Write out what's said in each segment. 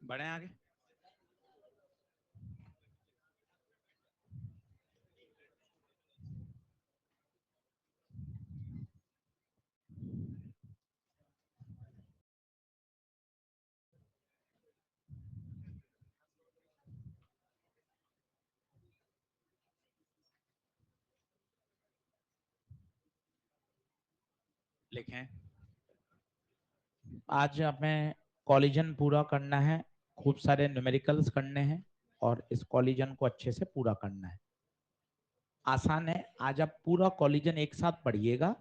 बढ़े आगे। लिखें, आज हमें कॉलिजन पूरा करना है, खूब सारे न्यूमेरिकल्स करने हैं और इस कॉलिजन को अच्छे से पूरा करना है। आसान है, आज आप पूरा कॉलिजन एक साथ पढ़िएगा,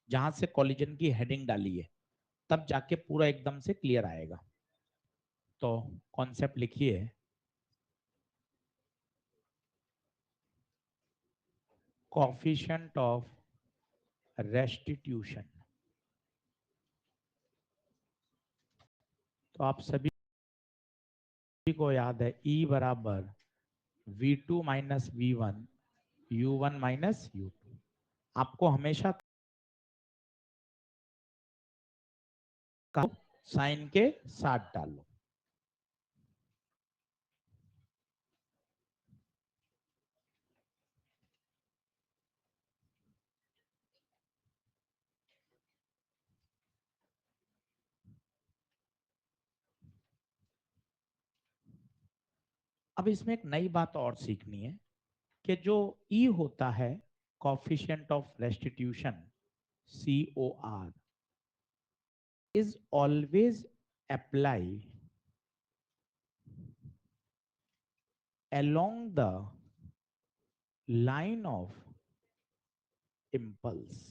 जहां से कॉलिजन की हेडिंग डाली है तब जाके पूरा एकदम से क्लियर आएगा। तो कॉन्सेप्ट लिखिए, कोएफिशिएंट ऑफ रेस्टिट्यूशन। तो आप सभी को याद है E बराबर V2 minus V1 U1 minus U2। आपको हमेशा साइन के साथ डालो। अब इसमें एक नई बात और सीखनी है कि जो ई होता है, coefficient of restitution, COR, is always apply along the line of impulse।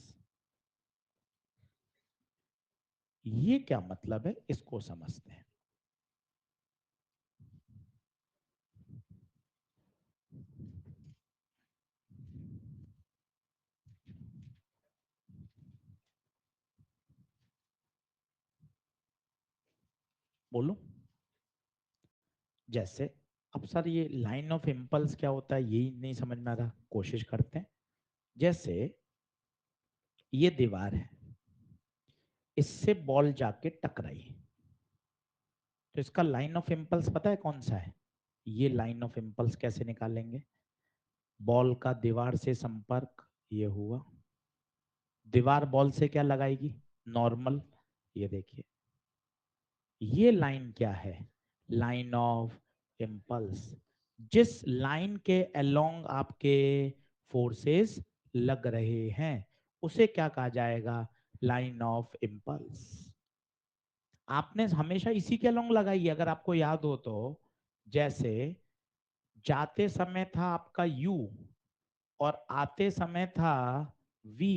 ये क्या मतलब है, इसको समझते हैं। बोलो, जैसे अब सर ये लाइन ऑफ इम्पल्स क्या होता है, यही नहीं समझ में आ रहा, कोशिश करते हैं। जैसे ये दीवार है, इससे बॉल जाके टकराई, तो इसका लाइन ऑफ इम्पल्स पता है कौन सा है? ये लाइन ऑफ इम्पल्स कैसे निकालेंगे? बॉल का दीवार से संपर्क ये हुआ, दीवार बॉल से क्या लगाएगी? नॉर्मल। ये देखिए, ये लाइन क्या है? Line of impulse. जिस लाइन के अलोंग आपके फोर्सेस लग रहे हैं उसे क्या कहा जाएगा? Line of impulse. आपने हमेशा इसी के अलोंग लगाई है, अगर आपको याद हो तो। जैसे जाते समय था आपका U और आते समय था V,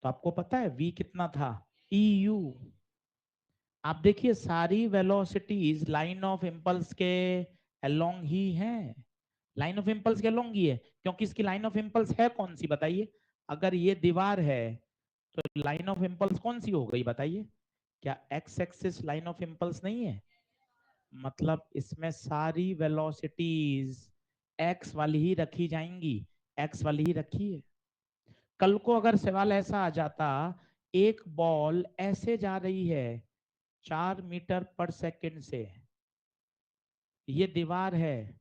तो आपको पता है V कितना था? EU। आप देखिए सारी वेलोसिटीज लाइन ऑफ इम्पल्स के अलोंग ही हैं, लाइन ऑफ इम्पल्स के अलोंग ही है, क्योंकि इसकी लाइन ऑफ इम्पल्स है कौन सी बताइए? अगर ये दीवार है तो लाइन ऑफ इम्पल्स कौन सी हो गई बताइए? क्या x axis line of impulse नहीं है? मतलब इसमें सारी वेलोसिटीज एक्स वाली ही रखी जाएंगी, एक्स वाली ही रखी है। कल को अगर सवाल ऐसा आ जाता, एक बॉल ऐसे जा रही है 4 मीटर पर सेकंड से, ये दीवार है,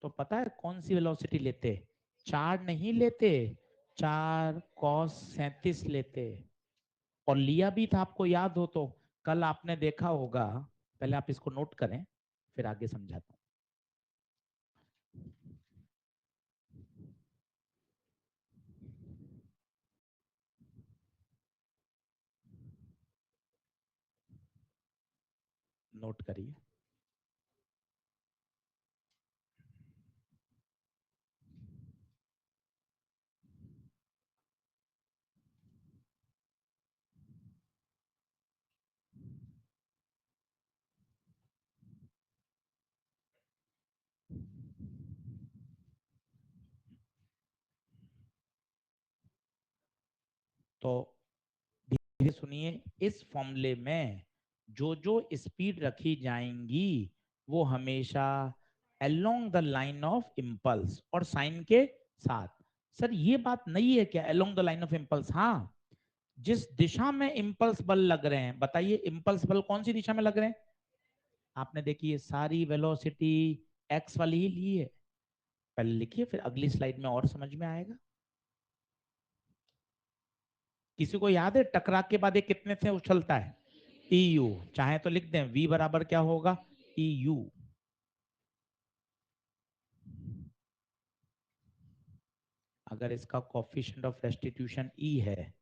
तो पता है कौन सी वेलोसिटी लेते? 4 नहीं लेते, 4 cos 37 लेते। और लिया भी था, आपको याद हो तो कल आपने देखा होगा। पहले आप इसको नोट करें, फिर आगे समझाता हूं। नोट करिए, तो धीरे सुनिए। इस फॉर्मूले में जो जो स्पीड रखी जाएंगी वो हमेशा along the line of impulse और साइन के साथ। सर ये बात नहीं है क्या along the line of impulse? हाँ, जिस दिशा में इम्पल्स बल लग रहे हैं, बताइए इम्पल्स बल कौन सी दिशा में लग रहे हैं? आपने देखी ये सारी वेलोसिटी एक्स वाली ही ली है। पहले लिखिए, फिर अगली स्लाइड में और समझ में आएगा। किसी को याद है टकरा के बाद ये कितने से उछलता है? EU। चाहे तो लिख दें V बराबर क्या होगा, EU। अगर इसका कोफिशिएंट ऑफ रेस्टिट्यूशन E है,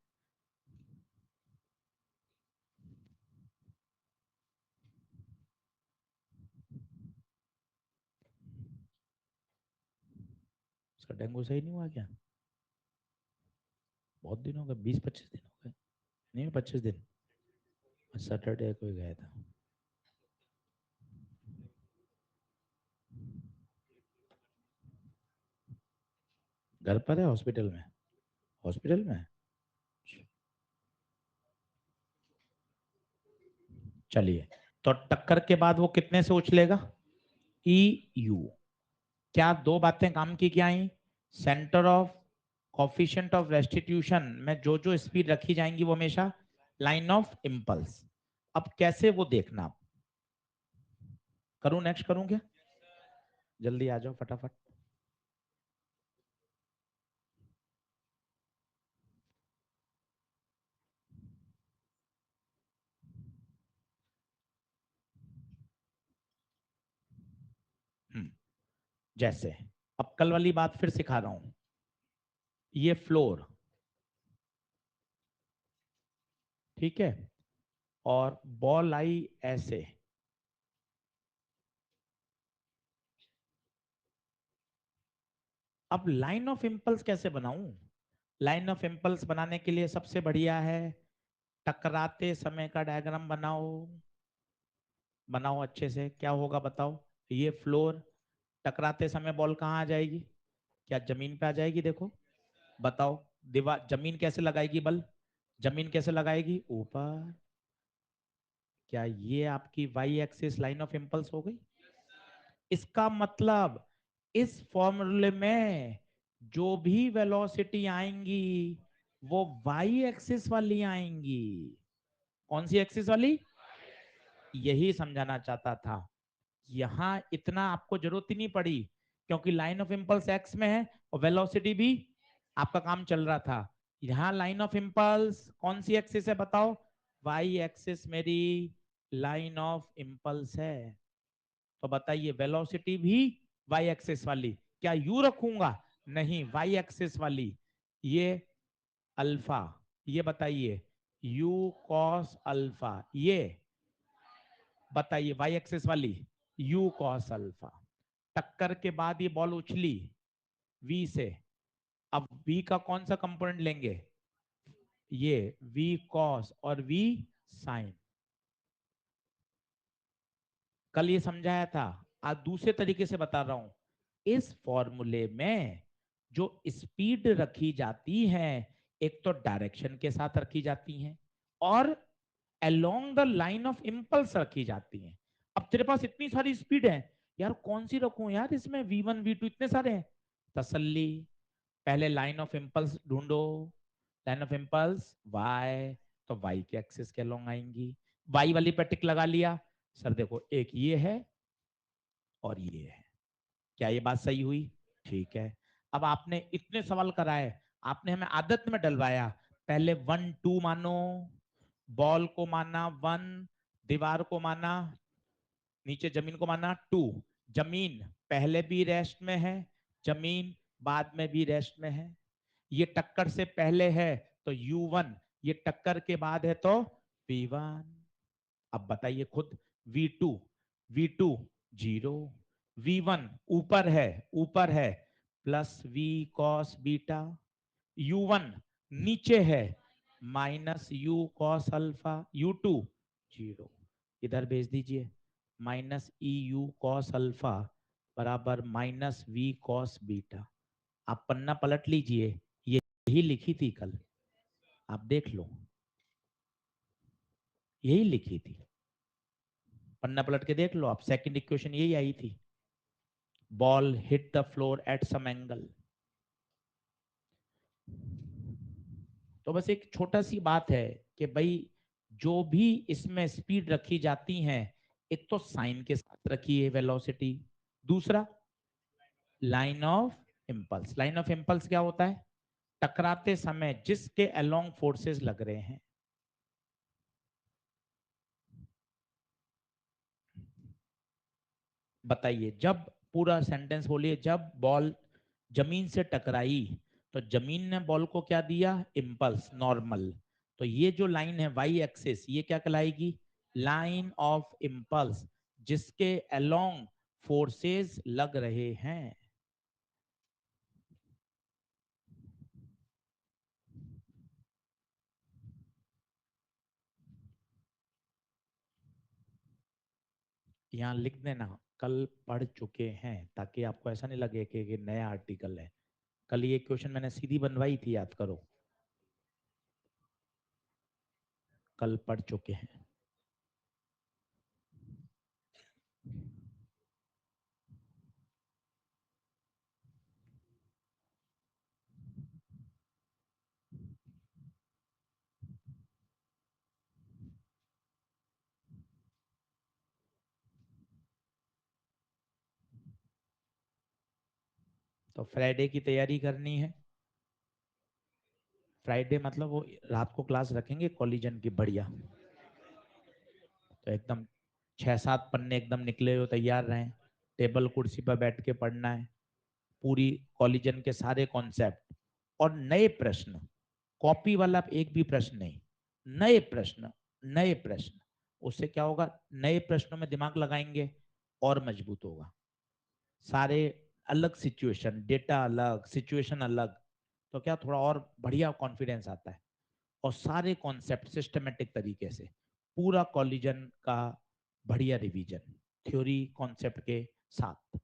इसका डेंगू सही नहीं हुआ क्या? बहुत दिन हो गए, 20-25 दिन हो गए। नहीं, 25 दिन। सैटरडे को ही गया था। घर पर है, हॉस्पिटल में? हॉस्पिटल में। चलिए, तो टक्कर के बाद वो कितने से उछलेगा, EU। क्या दो बातें काम की क्या आई? Centre of coefficient of restitution में जो जो स्पीड रखी जाएंगी वो हमेशा लाइन ऑफ इम्पल्स। अब कैसे वो देखना आप। करूं नेक्स्ट, करूं क्या? जल्दी आ जाओ फटाफट। जैसे अब कल वाली बात फिर सिखा रहा हूं। ये फ्लोर, ठीक है, और बॉल आई ऐसे। अब लाइन ऑफ इम्पल्स कैसे बनाऊं? लाइन ऑफ इम्पल्स बनाने के लिए सबसे बढ़िया है टकराते समय का डायग्राम बनाओ। बनाओ अच्छे से, क्या होगा बताओ। ये फ्लोर, टकराते समय बॉल कहाँ आ जाएगी? क्या जमीन पे आ जाएगी? देखो, बताओ। दीवार, जमीन कैसे लगाएगी बल? जमीन कैसे लगाएगी? ऊपर। क्या ये आपकी Y axis line of impulse हो गई? इसका मतलब इस फॉर्मूले में जो भी वेलोसिटी आएंगी वो वाई एक्सिस वाली आएंगी। कौन सी एक्सिस वाली? यही समझाना चाहता था। यहां इतना आपको जरूरत ही नहीं पड़ी, क्योंकि लाइन ऑफ इम्पल्स एक्स में है और वेलोसिटी भी आपका काम चल रहा था। यहां लाइन ऑफ इम्पल्स कौन सी एक्सिस है बताओ? वाई एक्सिस मेरी लाइन ऑफ इम्पल्स है। तो बताइए वेलोसिटी भी वाई एक्सिस वाली। क्या यू रखूंगा? नहीं, वाई एक्सिस वाली। ये अल्फा, ये बताइए यू कॉस अल्फा, ये बताइए वाई एक्सिस वाली यू कॉस अल्फा। टक्कर के बाद ये बॉल उछली वी से। अब वी का कौन सा कंपोनेंट लेंगे? ये वी कॉस और वी साइन। कल ये समझाया था, आज दूसरे तरीके से बता रहा हूं। इस फॉर्मूले में जो स्पीड रखी जाती है, एक तो डायरेक्शन के साथ रखी जाती हैं और along the line of impulse रखी जाती हैं। अब तेरे पास इतनी सारी स्पीड है यार, कौन सी रखूं यार, इसमें V1 V2 इतने सारे हैं। तसल्ली, पहले लाइन ऑफ इम्पल्स ढूंढो। लाइन ऑफ इम्पल्स y, तो y के एक्सिस के अलोंग आएंगी। y वाली पे टिक लगा लिया। सर देखो, एक ये है और ये है। क्या ये बात सही हुई? ठीक है। अब आपने इतने सवाल कराए, आपने हमें आदत में डलवाया। पहले 1 2 मानो, बॉल को माना 1, दीवार को माना, नीचे जमीन को माना 2। जमीन पहले भी रेस्ट में है, जमीन बाद में भी रेस्ट में है। ये टक्कर से पहले है तो U1, ये टक्कर के बाद है तो V1। अब बताइए खुद, V2, V2 0, V1 ऊपर है, ऊपर है, plus V cos beta. U1 नीचे है, minus U cos alpha. U2 0, इधर भेज दीजिए, माइनस EU cos अल्फा बराबर माइनस V cos बीटा। आप पन्ना पलट लीजिए, यही लिखी थी कल, आप देख लो, यही लिखी थी। पन्ना पलट के देख लो आप, सेकंड इक्वेशन यही आई थी। Ball hit the floor at some angle. तो बस एक छोटा सी बात है कि भाई जो भी इसमें स्पीड रखी जाती हैं, एक तो साइन के साथ रखी है वेलोसिटी, दूसरा line of impulse. Line of impulse क्या होता है? टकराते समय जिसके अलोंग फोर्सेस लग रहे हैं। बताइए, जब पूरा सेंटेंस बोलिए, जब बॉल जमीन से टकराई तो जमीन ने बॉल को क्या दिया? Impulse, normal. तो ये जो लाइन है वाई एक्सिस, ये क्या कहलाएगी? लाइन ऑफ इम्पल्स, जिसके अलोंग फोर्सेस लग रहे हैं। यहाँ लिख देना कल पढ़ चुके हैं, ताकि आपको ऐसा नहीं लगे कि नया आर्टिकल है। कल ये क्वेश्चन मैंने सीधी बनवाई थी, याद करो। कल पढ़ चुके हैं। तो फ्राइडे की तैयारी करनी है। फ्राइडे मतलब वो रात को क्लास रखेंगे कॉलिजन की, बढ़िया। तो एकदम 6-7 पन्ने एकदम निकले हो, तैयार रहें। टेबल कुर्सी पर बैठ के पढ़ना है पूरी कॉलिजन के सारे कॉन्सेप्ट। और नए प्रश्न, कॉपी वाला एक भी प्रश्न नहीं, नए प्रश्न। नए प्रश्न, उससे क्या होगा? नए प्रश्नों में दिमाग लगाएंगे और मजबूत होगा। सारे अलग सिचुएशन, डेटा अलग, सिचुएशन अलग, तो क्या थोड़ा और बढ़िया कॉन्फिडेंस आता है। और सारे कॉन्सेप्ट सिस्टमेटिक तरीके से, पूरा कॉलिजन का बढ़िया रिवीजन, थ्योरी कॉन्सेप्ट के साथ।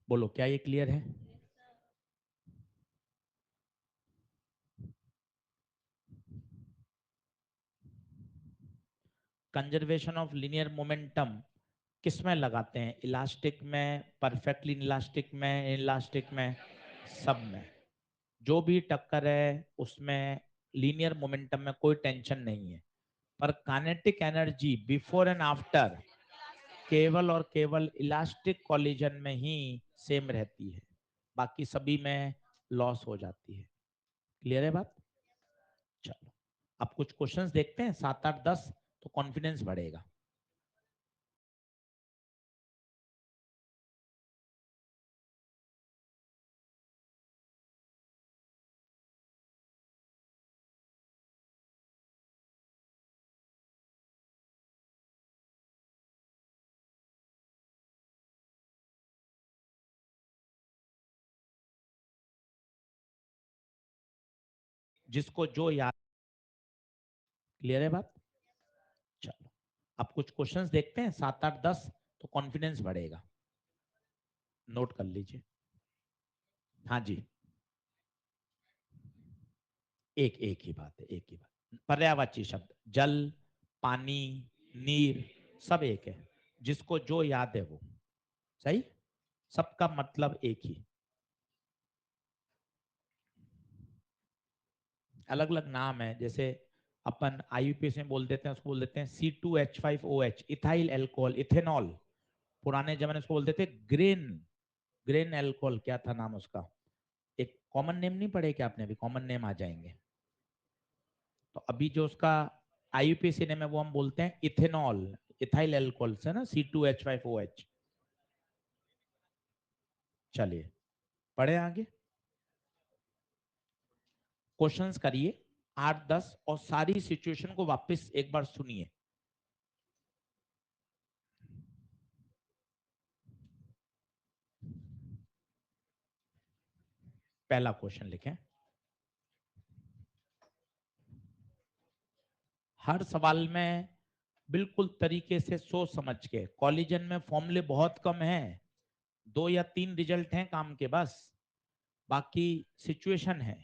बोलो, क्या ये क्लियर है? कंजर्वेशन ऑफ लीनियर मोमेंटम किस में लगाते हैं? इलास्टिक में, परफेक्टली इलास्टिक में, इलास्टिक में, सब में। जो भी टक्कर है उसमें लीनियर मोमेंटम में कोई टेंशन नहीं है। पर kinetic energy before and after केवल और केवल इलास्टिक कॉलिजन में ही सेम रहती है, बाकी सभी में लॉस हो जाती है। क्लियर है बात? चलो, अब कुछ क्वेश्चंस देखते हैं, 7 8 10, तो कॉन्फिडेंस बढ़ेगा। जिसको जो याद। क्लियर है बात? चलो, अब कुछ क्वेश्चंस देखते हैं, 7 8 10, तो कॉन्फिडेंस बढ़ेगा। नोट कर लीजिए। हाँ जी। एक एक ही बात है, एक ही बात। पर्यायवाची शब्द, जल, पानी, नीर, सब एक है। जिसको जो याद है वो सही, सबका मतलब एक ही। अलग अलग नाम है, जैसे अपन आईयूपीएस में बोल देते हैं, उसको बोल देते हैं C2H5OH, इथाइल एल्कोहल, इथेनॉल। पुराने जमाने उसको बोलते थे ग्रेन, ग्रेन एल्कोहल, क्या था नाम उसका? एक कॉमन नेम नहीं पढ़े क्या आपने? अभी कॉमन नेम आ जाएंगे। तो अभी जो उसका आईयूपीएसी नेम है वो हम बोलते हैं इथेनॉल, इथाइल एल्कोहल से ना, C2H5OH। चलिए, पढ़े आगे। क्वेश्चंस करिए 8 10, और सारी सिचुएशन को वापस एक बार सुनिए। पहला क्वेश्चन लिखें। हर सवाल में बिल्कुल तरीके से सोच समझ के, कॉलिजन में फॉर्मूले बहुत कम हैं, 2 या 3 रिजल्ट हैं काम के बस, बाकी सिचुएशन है।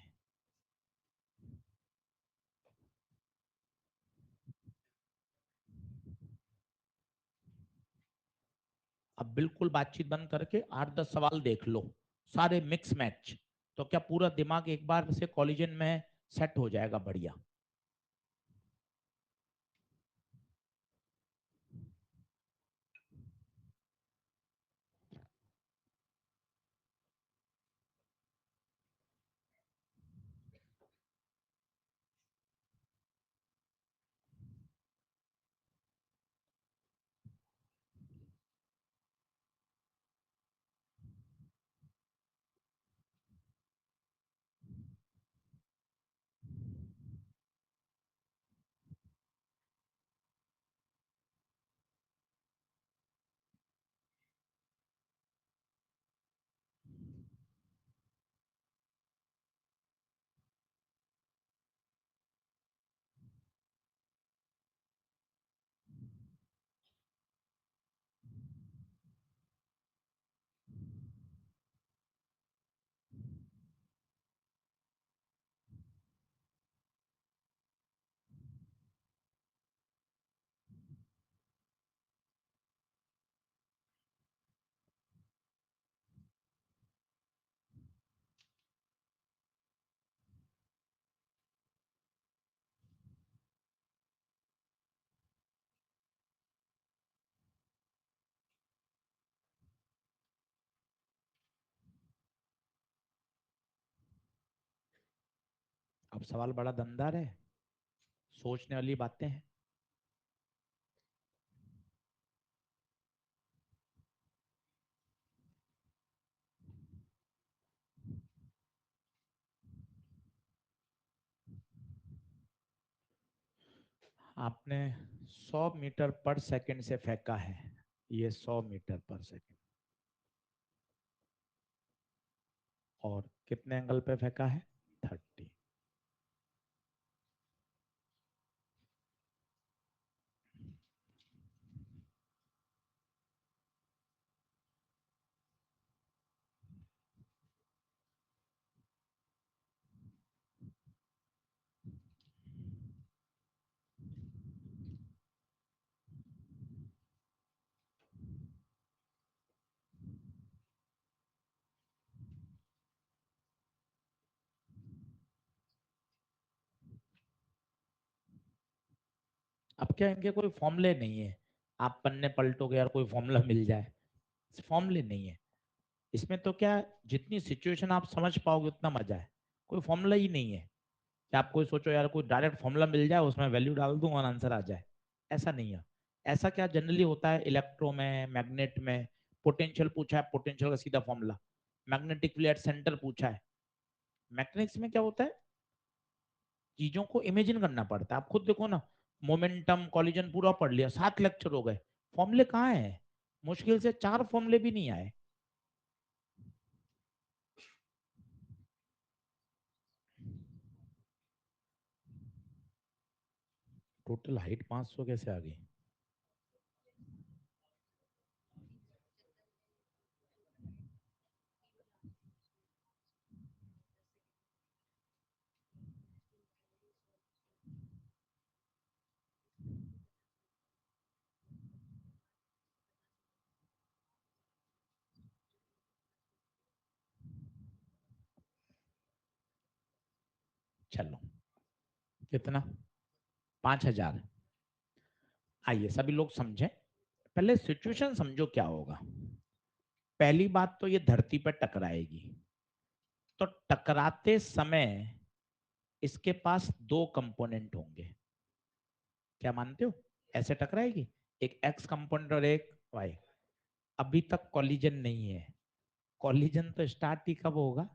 अब बिल्कुल बातचीत बंद करके 8 10 सवाल देख लो, सारे मिक्स मैच। तो क्या पूरा दिमाग एक बार से कॉलिजन में सेट हो जाएगा, बढ़िया। अब सवाल बड़ा दमदार है, सोचने वाली बातें हैं। आपने 100 मीटर पर सेकंड से फेंका है, ये 100 मीटर पर सेकंड, और कितने एंगल पे फेंका है? 30। अब क्या, इनके कोई फॉर्मूले नहीं है, आप पन्ने पलटोगे यार कोई फॉर्मूला मिल जाए, फॉर्मूले नहीं है इसमें। तो क्या, जितनी सिचुएशन आप समझ पाओगे उतना मजा है, कोई फॉर्मूला ही नहीं है कि आप कोई सोचो यार कोई डायरेक्ट फॉर्मूला मिल जाए उसमें वैल्यू डाल दूं और आंसर आ जाए, ऐसा नहीं है। ऐसा क्या जनरली होता है इलेक्ट्रो में, मैग्नेट में, पोटेंशियल पूछा है, पोटेंशियल का सीधा formula, magnetic field at centre पूछा है। मैग्नेटिक्स में क्या होता है, चीजों को इमेजिन करना पड़ता है। आप खुद देखो ना, मोमेंटम कॉलिजन पूरा पढ़ लिया, 7 लेक्चर हो गए, फॉर्मूले कहाँ है? मुश्किल से 4 फॉर्मूले भी नहीं आए। टोटल हाइट 500 कैसे आ गई? चलो, कितना? 5000। आइए सभी लोग समझें, पहले सिचुएशन समझो क्या होगा। पहली बात तो ये धरती पर टकराएगी, तो टकराते समय इसके पास 2 कंपोनेंट होंगे। क्या मानते हो? ऐसे टकराएगी, एक एक्स कंपोनेंट और एक वाई। अभी तक कॉलिजन नहीं है, कॉलिजन तो स्टार्ट ही कब होगा?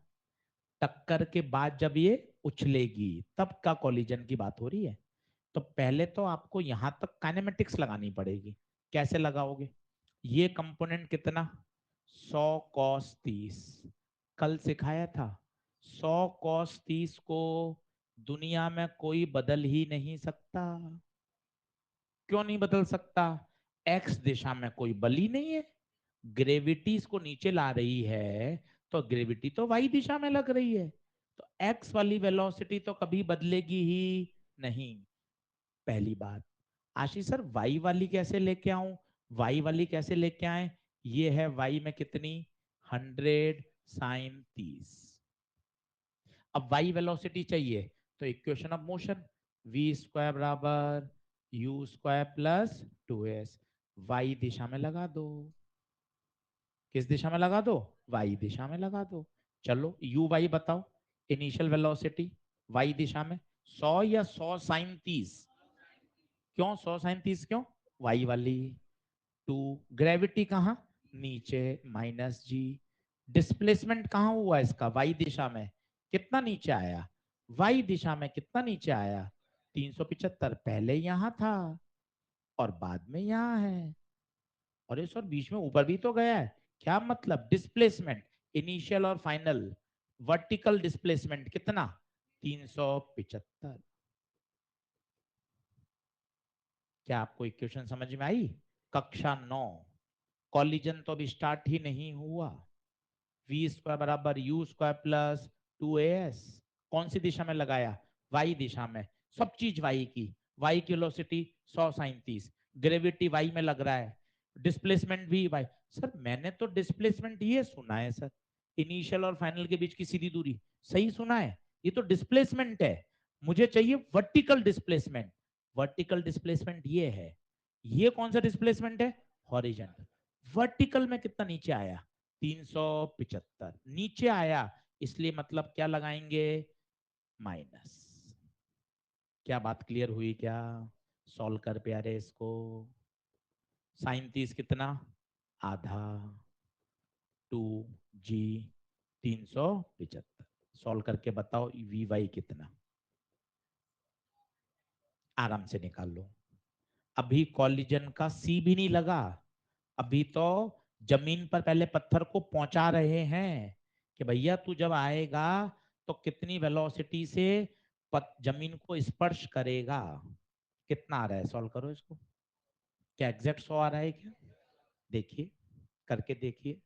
टक्कर के बाद जब ये उछलेगी तब का कॉलिजन की बात हो रही है। तो पहले तो आपको यहां तक काइनेमेटिक्स लगानी पड़ेगी। कैसे लगाओगे? ये कंपोनेंट कितना? 100 cos 30, कल सिखाया था। 100 cos 30 को दुनिया में कोई बदल ही नहीं सकता। क्यों नहीं बदल सकता? एक्स दिशा में कोई बल ही नहीं है, ग्रेविटी इसको नीचे ला रही है, तो ग्रेविटी तो वाई दिशा में लग रही है, तो एक्स वाली वेलोसिटी तो कभी बदलेगी ही नहीं। पहली बात। आशीष सर वाई वाली कैसे लेके आऊं? वाई वाली कैसे लेके आए? ये है वाई में कितनी? 100 sin 30। अब वाई वेलोसिटी चाहिए, तो equation of motion, v square बराबर u square plus 2s, y दिशा में लगा दो। किस दिशा में लगा दो? वाई दिशा में लगा दो। चलो यू वाई बताओ, इनिशियल वेलोसिटी वाई दिशा में 100 या 100 sin 30? क्यों 100 sin 30 क्यों? वाई वाली। 2, ग्रेविटी कहाँ? नीचे, -g। डिस्प्लेसमेंट कहाँ हुआ इसका? वाई दिशा में। कितना नीचे आया? वाई दिशा में कितना नीचे आया? 375। पहले यहाँ था और बाद में यहाँ है, और इस और बीच में ऊपर भी तो गया है। क्या मतलब? डिस्प्लेसमेंट इनिशियल और फाइनल, वर्टिकल डिस्प्लेसमेंट कितना? 375। क्या आपको इक्वेशन समझ में आई? कक्षा 9। कॉलिजन तो अभी स्टार्ट ही नहीं हुआ। वी स्क्वायर बराबर यू स्क्वायर प्लस 2as, कौन सी दिशा में लगाया? वाई दिशा में। सब चीज वाई की, वाई की वेलोसिटी 100 sin 30, ग्रेविटी वाई में लग रहा है, डिस्प्लेसमेंट भी वाई। सर मैंने तो डिस्प्लेसमेंट ये सुना है सर, इनिशियल और फाइनल के बीच की सीधी दूरी, सही सुना है? ये तो डिस्प्लेसमेंट है, मुझे चाहिए वर्टिकल डिस्प्लेसमेंट। वर्टिकल डिस्प्लेसमेंट ये है, ये कौन सा डिस्प्लेसमेंट है? हॉरिजॉन्टल। वर्टिकल में कितना नीचे आया? 375 नीचे आया, इसलिए मतलब क्या लगाएंगे? माइनस। क्या बात क्लियर हुई क्या? सॉल्व कर प्यारे इसको। साइन 30 कितना? आधा 2g 375। सॉल्व करके बताओ वी वाई कितना? आराम से निकाल लो। अभी कॉलिजन का सी भी नहीं लगा, अभी तो जमीन पर पहले पत्थर को पहुंचा रहे हैं कि भैया तू जब आएगा तो कितनी वेलोसिटी से जमीन को स्पर्श करेगा। कितना आ रहा है? सॉल्व करो इसको। क्या एग्जैक्ट 100 आ रहा है क्या? देखिए, करके देखिए।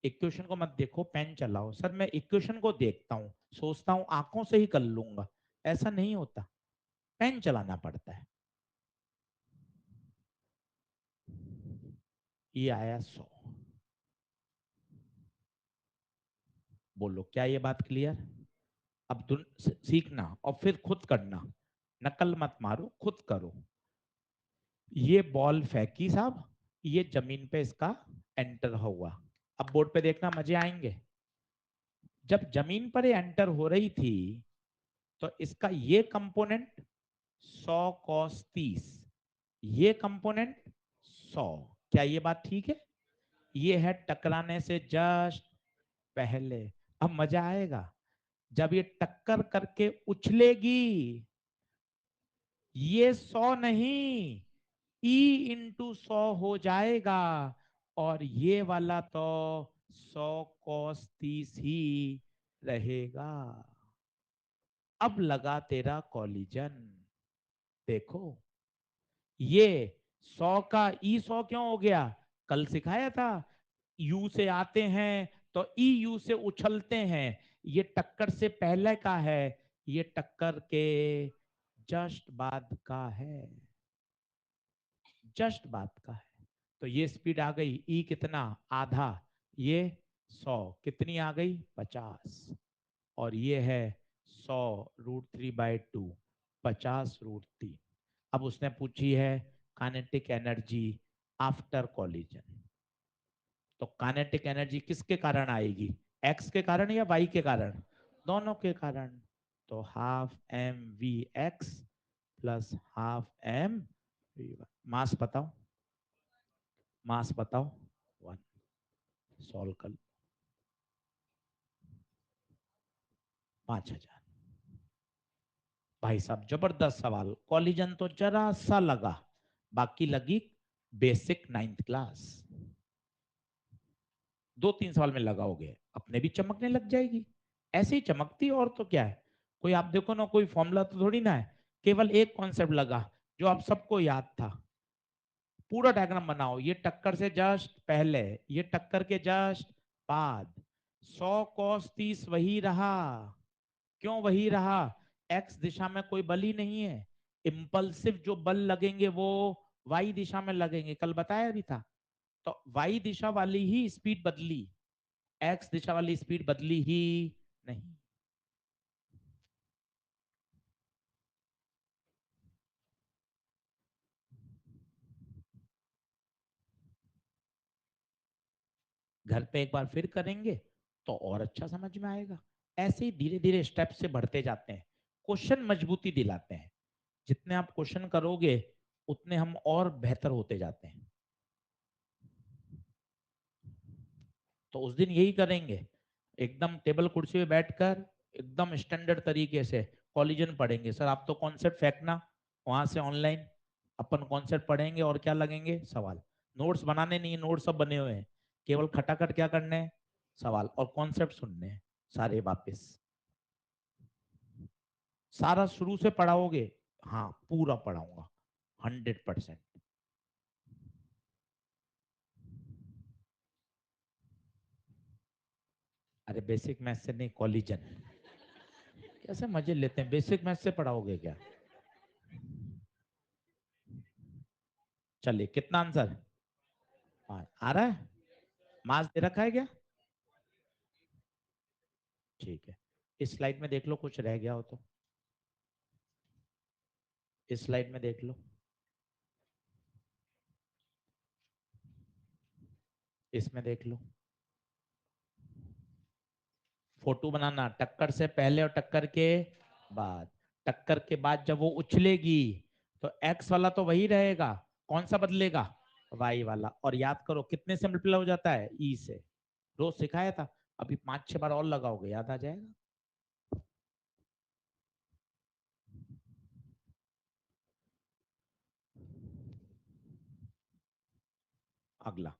इक्वेशन को मत देखो, पेन चलाओ। सर मैं इक्वेशन को देखता हूँ, सोचता हूँ आंखों से ही कर लूंगा, ऐसा नहीं होता, पेन चलाना पड़ता है। ये आया 100। बोलो क्या ये बात क्लियर? अब सीखना और फिर खुद करना, नकल मत मारो, खुद करो। ये बॉल फेंकी साहब, ये जमीन पे इसका एंटर हुआ। अब बोर्ड पे देखना, मजे आएंगे। जब जमीन पर ये एंटर हो रही थी तो इसका ये कंपोनेंट 100 cos 30, ये कंपोनेंट 100। क्या ये बात ठीक है? ये है टकराने से जस्ट पहले। अब मजा आएगा जब ये टक्कर करके उछलेगी। ये 100 नहीं, E/100 हो जाएगा, और ये वाला तो 100 cos 30 ही रहेगा। अब लगा तेरा कॉलिजन। देखो, ये 100 का E/100 क्यों हो गया? कल सिखाया था, यू से आते हैं तो यू से उछलते हैं। ये टक्कर से पहले का है, ये टक्कर के जस्ट बाद का है, जस्ट बाद का है। तो ये स्पीड आ गई, ई कितना? आधा। ये 100 कितनी आ गई? 50। और ये है 100√3/2, 50√3। अब उसने पूछी है काइनेटिक एनर्जी आफ्टर कॉलिजन। तो काइनेटिक एनर्जी किसके कारण आएगी? एक्स के कारण या वाई के कारण? दोनों के कारण। तो half m v x plus half m v y. Mass बताओ, मास बताओ। 1। सॉल्व कर। 5,000। भाई साहब जबरदस्त सवाल। कॉलिजन तो जरा सा लगा, बाकी लगी बेसिक 9th क्लास। 2-3 सवाल में लगाओगे, अपने भी चमकने लग जाएगी। ऐसे ही चमकती, और तो क्या है। कोई आप देखो ना, कोई फॉर्मूला तो थोड़ी ना है, केवल एक कॉन्सेप्ट लगा जो आप सबको याद था। पूरा डायग्राम बनाओ, ये टक्कर से जस्ट पहले, ये टक्कर के जस्ट बाद। 100 cos 30 वही रहा। क्यों वही रहा? एक्स दिशा में कोई बल ही नहीं है। इम्पल्सिव जो बल लगेंगे वो वाई दिशा में लगेंगे, कल बताया भी था। तो वाई दिशा वाली ही स्पीड बदली, एक्स दिशा वाली स्पीड बदली ही नहीं। घर पे एक बार फिर करेंगे तो और अच्छा समझ में आएगा। ऐसे ही धीरे धीरे स्टेप से बढ़ते जाते हैं, क्वेश्चन मजबूती दिलाते हैं। जितने आप क्वेश्चन करोगे उतने हम और बेहतर होते जाते हैं। तो उस दिन यही करेंगे, एकदम टेबल कुर्सी पे बैठकर एकदम स्टैंडर्ड तरीके से कॉलिजन पढ़ेंगे। सर आप तो कॉन्सेप्ट फेंकना वहां से ऑनलाइन, अपन कॉन्सेप्ट पढ़ेंगे और क्या लगेंगे सवाल। नोट्स बनाने नहीं, नोट्स सब बने हुए हैं, केवल खटाखट क्या करने हैं, सवाल और कॉन्सेप्ट सुनने हैं सारे वापस। सारा शुरू से पढ़ाओगे? हाँ पूरा पढ़ाऊंगा, 100%। अरे बेसिक मैथ से नहीं, कॉलिजन। कैसे मजे लेते हैं, बेसिक मैथ से पढ़ाओगे क्या? चलिए कितना आंसर? आ रहा है? मार्क्स दे रखा है क्या? ठीक है। इस स्लाइड में देख लो, कुछ रह गया हो तो इस स्लाइड में देख लो। इसमें देख लो। फोटो बनाना टक्कर से पहले और टक्कर के बाद। टक्कर के बाद जब वो उछलेगी तो एक्स वाला तो वही रहेगा, कौन सा बदलेगा, वाई वाला। और याद करो कितने से मल्टीप्लाई हो जाता है, ई से। रोज सिखाया था, अभी 5-6 बार और लगाओगे याद आ जाएगा। अगला,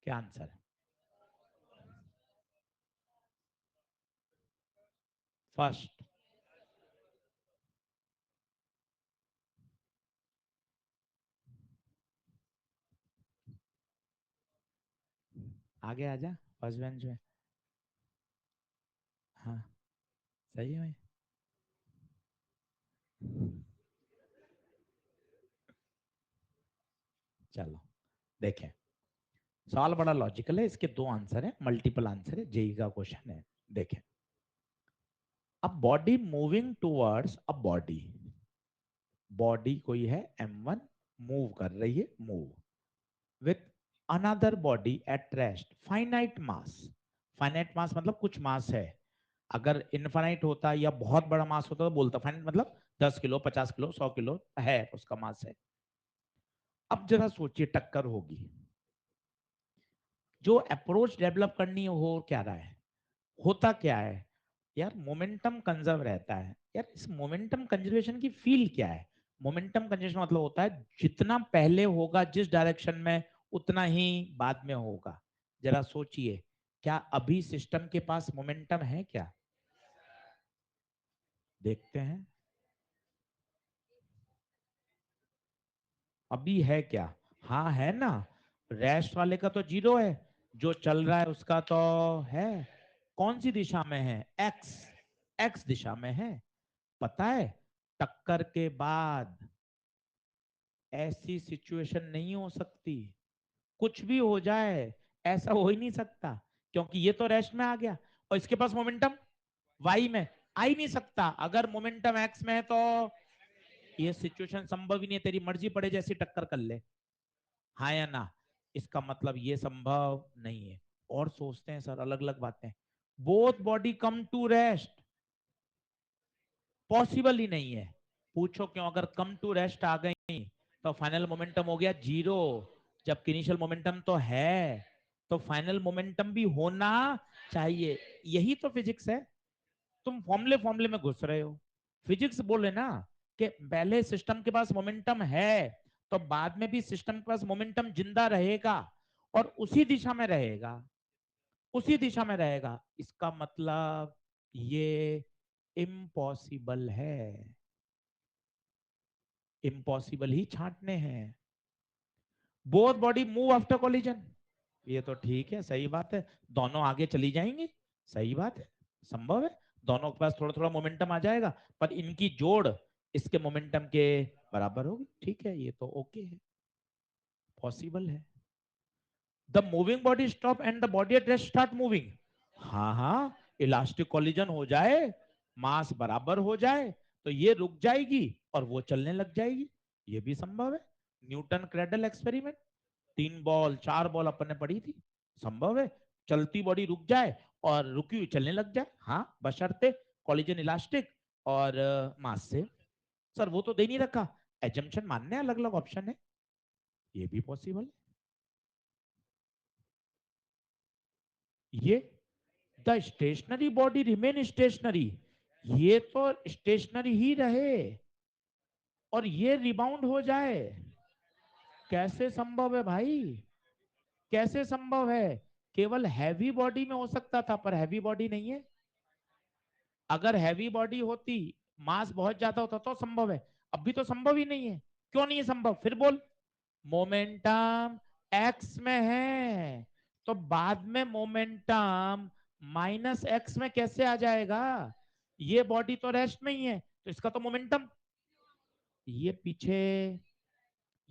क्या आंसर है, फर्स्ट। आगे आजा, फर्स्ट बेंच में। हाँ, सही है भाई। चलो देखें, सवाल बड़ा लॉजिकल है, इसके दो आंसर है, मल्टीपल आंसर है, जेई का क्वेश्चन है। देखें, अब body moving towards a body, body कोई है m1, मूव कर रही है, move with another body at rest, finite mass. Finite mass मतलब कुछ मास है, अगर इनफाइनाइट होता या बहुत बड़ा मास होता तो बोलता, फाइनाइट मतलब 10 किलो, 50 किलो, 100 किलो है उसका मास है। अब जरा सोचिए, टक्कर होगी, जो अप्रोच डेवलप करनी हो क्या रहा है, होता क्या है यार, मोमेंटम कंजर्व रहता है। यार इस मोमेंटम कंजर्वेशन की फील क्या है, मोमेंटम कंजर्वेशन मतलब होता है जितना पहले होगा जिस डायरेक्शन में, उतना ही बाद में होगा। जरा सोचिए, क्या अभी सिस्टम के पास मोमेंटम है क्या, देखते हैं, अभी है क्या, हाँ है ना, रेस्ट वाले का तो जीरो है, जो चल रहा है उसका तो है। कौन सी दिशा में है, एक्स, एक्स दिशा में है। पता है, टक्कर के बाद ऐसी सिचुएशन नहीं हो सकती, कुछ भी हो जाए ऐसा हो ही नहीं सकता, क्योंकि ये तो रेस्ट में आ गया और इसके पास मोमेंटम वाई में आ ही नहीं सकता। अगर मोमेंटम एक्स में है तो ये सिचुएशन संभव ही नहीं है, तेरी मर्जी पड़े जैसी टक्कर कर ले, हाँ या ना। इसका मतलब ये संभव नहीं है। और सोचते हैं सर अलग अलग बातें, both body come to rest, possible ही नहीं है। पूछो क्यों, अगर कम टू रेस्ट आ गई तो फाइनल मोमेंटम हो गया जीरो, जबकि इनिशियल मोमेंटम तो है, तो फाइनल मोमेंटम भी होना चाहिए। यही तो फिजिक्स है, तुम फॉर्मूले फॉर्मूले में घुस रहे हो। फिजिक्स बोले ना कि पहले सिस्टम के पास मोमेंटम है तो बाद में भी सिस्टम के पास मोमेंटम जिंदा रहेगा और उसी दिशा में रहेगा, उसी दिशा में रहेगा। इसका मतलब ये इम्पॉसिबल है, इम्पॉसिबल ही छांटने हैं। Both body move after collision, ये तो ठीक है, सही बात है, दोनों आगे चली जाएंगी, सही बात है, संभव है, दोनों के पास थोड़ा थोड़ा मोमेंटम आ जाएगा, पर इनकी जोड़ इसके मोमेंटम के बराबर होगी, ठीक है, ये तो ओके है, पॉसिबल है। The moving body stop and the body at rest start moving, हाँ हाँ, इलास्टिक कोलिजन हो जाए, मास बराबर हो जाए तो ये रुक जाएगी और वो चलने लग जाएगी, ये भी संभव है। Newton cradle experiment, 3 ball 4 ball अपन ने पढ़ी थी, संभव है चलती बॉडी रुक जाए और रुकी हुई चलने लग जाए, हाँ बशर्ते कोलिजन इलास्टिक और मास से। सर वो तो दे नहीं रखा, एजम्पशन मानने अलग अलग ऑप्शन है, ये भी पॉसिबल है। ये the stationary body remain stationary, ये तो स्टेशनरी ही रहे और ये रिबाउंड हो जाए, कैसे संभव है भाई, कैसे संभव है? केवल हैवी बॉडी में हो सकता था, पर हैवी बॉडी नहीं है। अगर हैवी बॉडी होती, मास बहुत ज्यादा होता तो संभव है, अभी तो संभव ही नहीं है। क्यों नहीं है संभव, फिर बोल। मोमेंटम एक्स में है, तो बाद में मोमेंटम माइनस एक्स में कैसे आ जाएगा? ये बॉडी तो रेस्ट में ही है, तो इसका तो मोमेंटम ये पीछे,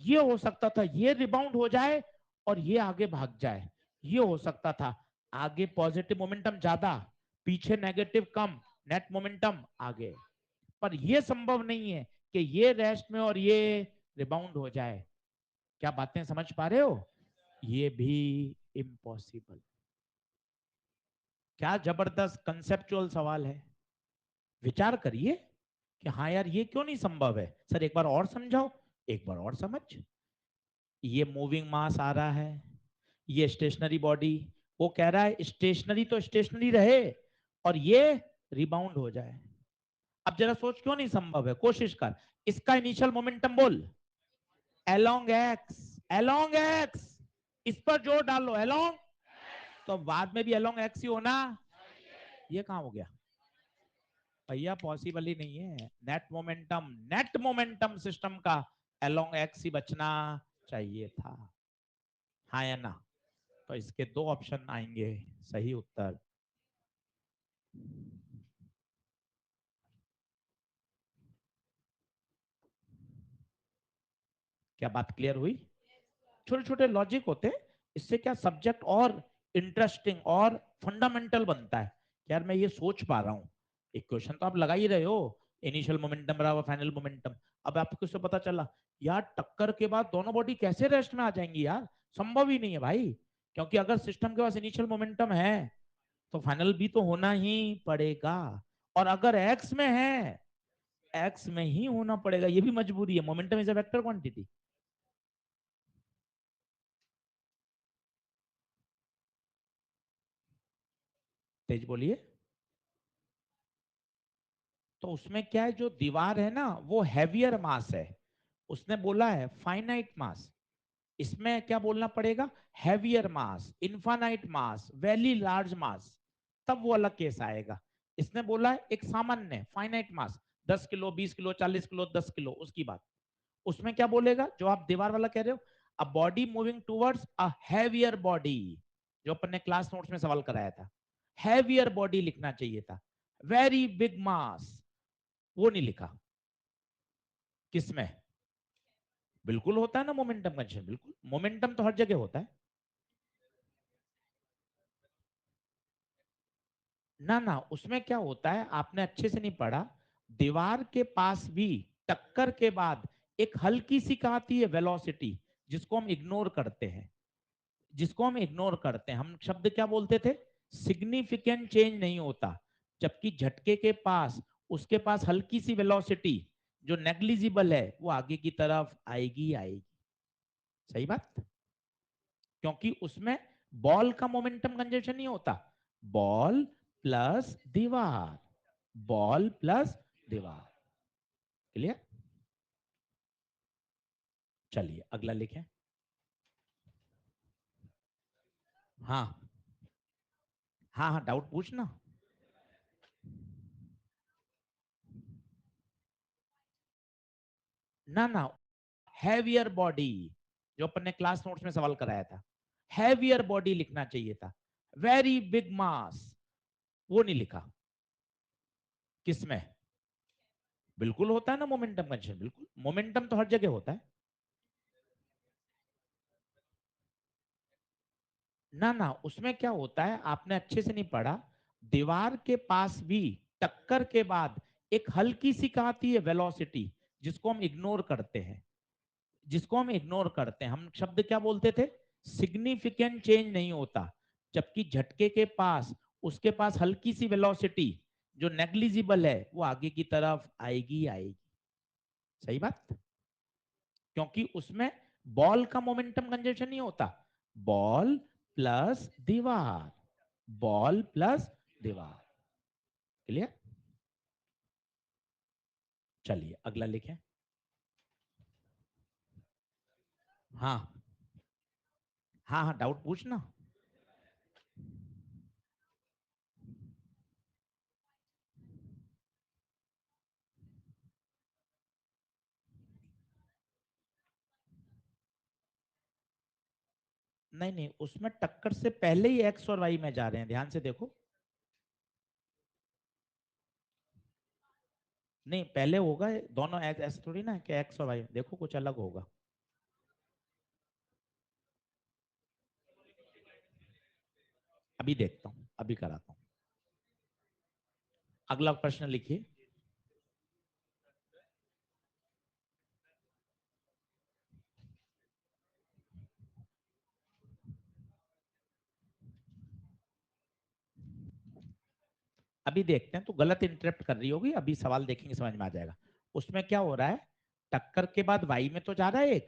ये हो सकता था ये रिबाउंड हो जाए और ये आगे भाग जाए, ये हो सकता था। आगे पॉजिटिव मोमेंटम ज्यादा, पीछे नेगेटिव कम, नेट मोमेंटम आगे। पर ये संभव नहीं है कि ये रेस्ट में और ये रिबाउंड हो जाए। क्या बातें समझ पा रहे हो? ये भी इम्पॉसिबल। क्या जबरदस्त कंसेप्चुअल सवाल है, विचार करिए कि हाँ यार ये क्यों नहीं संभव है। सर एक बार और समझाओ, एक बार और समझ। ये मूविंग मास आ रहा है, ये स्टेशनरी बॉडी, वो कह रहा है स्टेशनरी तो स्टेशनरी रहे और ये रिबाउंड हो जाए। अब जरा सोच क्यों नहीं संभव है, कोशिश कर। इसका इनिशियल मोमेंटम बोल, अलोंग एक्स, अलोंग एक्स, इस पर जोर डालो, अलोंग, तो बाद में भी अलोंग एक्स ही होना। ये कहां हो गया भैया, पॉसिबल ही नहीं है। नेट मोमेंटम सिस्टम का अलोंग एक्स ही बचना चाहिए था, हाँ या ना? तो इसके दो ऑप्शन आएंगे सही उत्तर। क्या बात क्लियर हुई? छोटे छोटे लॉजिक होते हैं, इससे क्या सब्जेक्ट और इंटरेस्टिंग और फंडामेंटल बनता है। यार मैं ये सोच पा रहा हूँ, एक क्वेश्चन तो आप लगा ही रहे हो, इनिशियल मोमेंटम बराबर फाइनल मोमेंटम। अब आपको इससे पता चला यार टक्कर के बाद दोनों बॉडी कैसे रेस्ट में आ जाएंगी यार, संभव ही नहीं है भाई। क्योंकि अगर सिस्टम के पास इनिशियल मोमेंटम है तो फाइनल भी तो होना ही पड़ेगा, और अगर एक्स में है, एक्स में ही होना पड़ेगा, ये भी मजबूरी है। Momentum is a vector quantity. तेज बोलिए। तो उसमें क्या है, जो दीवार है ना वो हैवियर मास है, उसने बोला है फाइनाइट मास। इसमें क्या बोलना पड़ेगा, हैवियर मास, इनफाइनाइट मास, वेरी लार्ज मास, तब वो अलग केस आएगा। इसने बोला है एक सामान्य फाइनाइट मास, 10 किलो, 20 किलो, 40 किलो, 10 किलो, उसकी बात। उसमें क्या बोलेगा जो आप दीवार वाला कह रहे हो, a body moving towards a heavier body, जो अपन ने क्लास नोट्स में सवाल कराया था, हैवियर बॉडी लिखना चाहिए था, वेरी बिग मास वो नहीं लिखा। किसमें? बिल्कुल होता है ना मोमेंटम कंडीशन, बिल्कुल मोमेंटम तो हर जगह होता है। ना ना, उसमें क्या होता है आपने अच्छे से नहीं पढ़ा। दीवार के पास भी टक्कर के बाद एक हल्की सी कहाँ आती है, वेलोसिटी, जिसको हम इग्नोर करते हैं, जिसको हम इग्नोर करते हैं। हम शब्द क्या बोलते थे, सिग्निफिकेंट चेंज नहीं होता। जबकि झटके के पास उसके पास हल्की सी वेलोसिटी जो नेग्लिजिबल है वो आगे की तरफ आएगी आएगी। सही बात, क्योंकि उसमें बॉल का मोमेंटम कंजर्वेशन नहीं होता, बॉल प्लस दीवार, बॉल प्लस दीवार। क्लियर? चलिए अगला लिखें। हाँ हाँ हाँ, डाउट पूछना। ना ना, हैवियर बॉडी, जो अपन ने क्लास नोट्स में सवाल कराया था, हैवियर बॉडी लिखना चाहिए था, वेरी बिग मास वो नहीं लिखा। किसमें? बिल्कुल होता है ना मोमेंटम कंडीशन, बिल्कुल मोमेंटम तो हर जगह होता है। ना ना, उसमें क्या होता है आपने अच्छे से नहीं पढ़ा। दीवार के पास भी टक्कर के बाद एक हल्की सी कहाँ आती है, वेलोसिटी, जिसको हम इग्नोर करते हैं, जिसको हम इग्नोर करते हैं। हम शब्द क्या बोलते थे, सिग्निफिकेंट चेंज नहीं होता। जबकि झटके के पास उसके पास हल्की सी वेलोसिटी जो नेग्लिजिबल है वो आगे की तरफ आएगी आएगी। सही बात, क्योंकि उसमें बॉल का मोमेंटम कंजर्वेशन नहीं होता, बॉल प्लस दीवार, बॉल प्लस दीवार। क्लियर? चलिए अगला लिखें। हाँ हाँ हाँ, डाउट पूछना। नहीं नहीं, उसमें टक्कर से पहले ही एक्स और वाई में जा रहे हैं, ध्यान से देखो। नहीं पहले होगा दोनों, ऐसे थोड़ी ना कि एक्स और वाई, देखो कुछ अलग होगा। अभी देखता हूं, अभी कराता हूं। अगला प्रश्न लिखिए। अभी देखते हैं, तो गलत इंटरप्ट कर रही होगी, अभी सवाल देखेंगे समझ में आ जाएगा। उसमें क्या हो रहा है, टक्कर के बाद वाई में तो जा रहा है एक,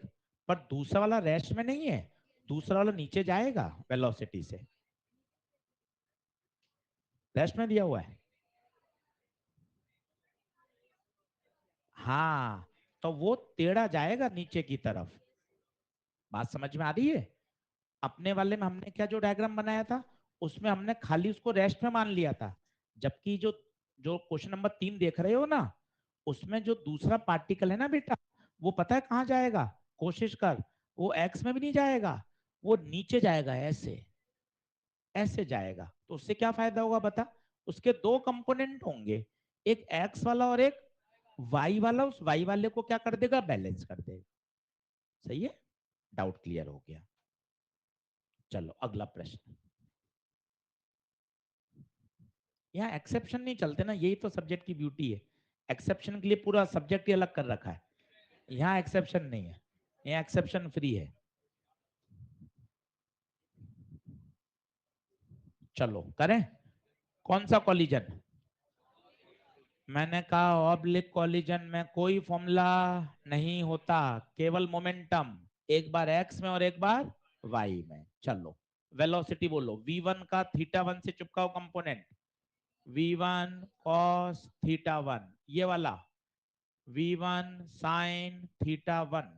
पर दूसरा वाला रेस्ट में नहीं है, दूसरा वाला नीचे जाएगा वेलोसिटी से, रेस्ट में दिया हुआ है। हाँ, तो वो टेढ़ा जाएगा नीचे की तरफ। बात समझ में आ रही है? अपने वाले में हमने क्या जो डायग्राम बनाया था, उसमें हमने खाली उसको रेस्ट में मान लिया था, जबकि जो जो क्वेश्चन नंबर 3 देख रहे हो ना, उसमें जो दूसरा पार्टिकल है ना बेटा, वो पता है कहाँ जाएगा, कोशिश कर, वो एक्स में भी नहीं जाएगा, वो नीचे जाएगा, ऐसे ऐसे जाएगा। तो उससे क्या फायदा होगा बता, उसके दो कंपोनेंट होंगे, एक एक्स वाला और एक वाई वाला, उस वाई वाले को क्या कर देगा, बैलेंस कर देगा। सही है, डाउट क्लियर हो गया। चलो अगला प्रश्न। यहाँ एक्सेप्शन नहीं चलते ना, यही तो सब्जेक्ट की ब्यूटी है, एक्सेप्शन के लिए पूरा सब्जेक्ट ही अलग कर रखा है, यहाँ एक्सेप्शन नहीं है, यहाँ एक्सेप्शन फ्री है। चलो करें। कौन सा कॉलिजन? मैंने कहा ऑब्लिक कॉलिजन में कोई फॉर्मूला नहीं होता, केवल मोमेंटम, एक बार एक्स में और एक बार वाई में। चलो वेलोसिटी बोलो, v1 का थीटा 1 से चिपका हुआ कंपोनेंट, v1 cos थीटा 1, ये वाला v1 sin थीटा 1,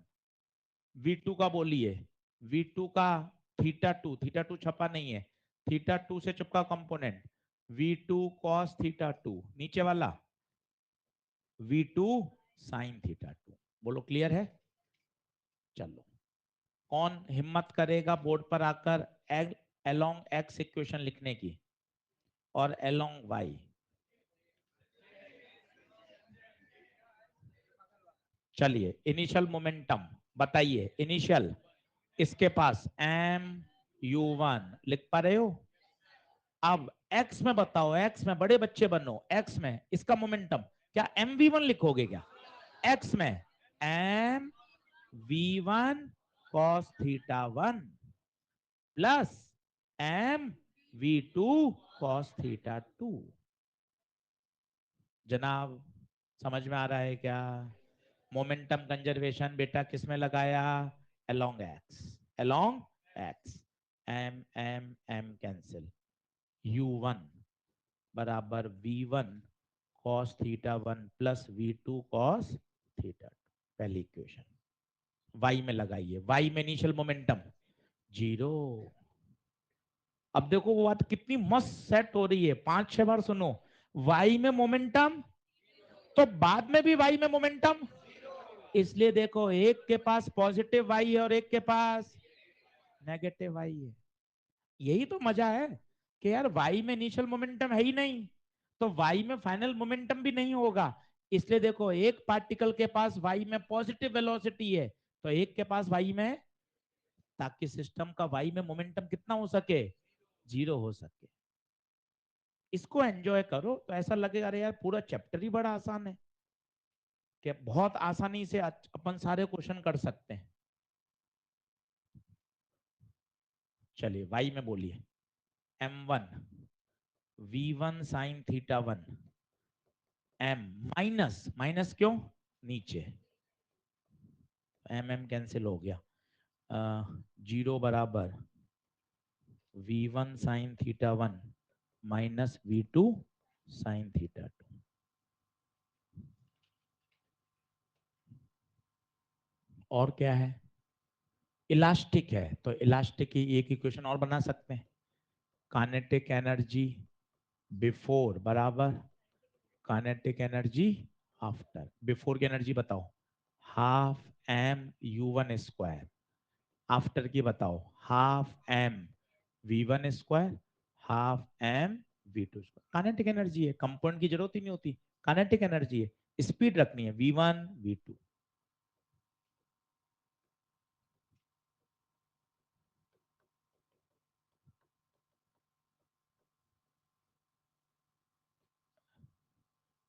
v2 का बोलिए, v2 का थीटा 2, थीटा 2 छपा नहीं है, थीटा 2 से चिपका कंपोनेंट v2 cos थीटा 2, नीचे वाला v2 sin थीटा 2। बोलो क्लियर है? चलो, कौन हिम्मत करेगा बोर्ड पर आकर एलोंग एक्स इक्वेशन लिखने की और एलोंग वाई? चलिए इनिशियल मोमेंटम बताइए, इनिशियल, इसके पास एम यू वन लिख पा रहे हो? अब एक्स में बताओ, एक्स में बड़े बच्चे बनो, एक्स में इसका मोमेंटम क्या एम वी वन लिखोगे क्या? एक्स में M V one cos theta one plus M V two cos theta two. जनाब समझ में आ रहा है क्या? मोमेंटम कंजर्वेशन बेटा किस में लगाया? Along x, along x, m m m cancel, u one बराबर v one cos theta one plus v two cos theta two, पहली इक्वेशन। वाई में लगाइए, वाई में इनिशियल मोमेंटम जीरो। अब देखो वो बात कितनी मस्त सेट हो रही है, 5-6 बार सुनो, वाई में मोमेंटम, तो बाद में भी वाई में मोमेंटम, इसलिए देखो एक के पास पॉजिटिव वाई है और एक के पास नेगेटिव वाई है। यही तो मजा है कि यार वाई में इनिशियल मोमेंटम है ही नहीं, तो वाई में फाइनल मोमेंटम भी नहीं होगा। इसलिए देखो एक पार्टिकल के पास वाई में पॉजिटिव वेलोसिटी है, तो एक के पास वाई में, ताकि सिस्टम का वाई में मोमेंटम कितना हो सके, जीरो हो सके। इसको एंजॉय करो तो ऐसा लगेगा अरे यार पूरा चैप्टर ही बड़ा आसान है, कि बहुत आसानी से अपन सारे क्वेश्चन कर सकते हैं। चलिए वाई में बोलिए। m1 v1 sin θ1 m minus minus क्यों नीचे एम कैंसिल हो गया 0 बराबर v1 sin θ1 minus v2 sin θ2। और क्या है इलास्टिक है तो इलास्टिक की एक इक्वेशन और बना सकते हैं काइनेटिक एनर्जी बिफोर बराबर काइनेटिक एनर्जी आफ्टर बिफोर की एनर्जी बताओ half M u1 square after की बताओ half M v1 square half M v2 square kinetic energy है कंपाउंड की जरूरत ही नहीं होती काइनेटिक एनर्जी है स्पीड रखनी है v1 v2।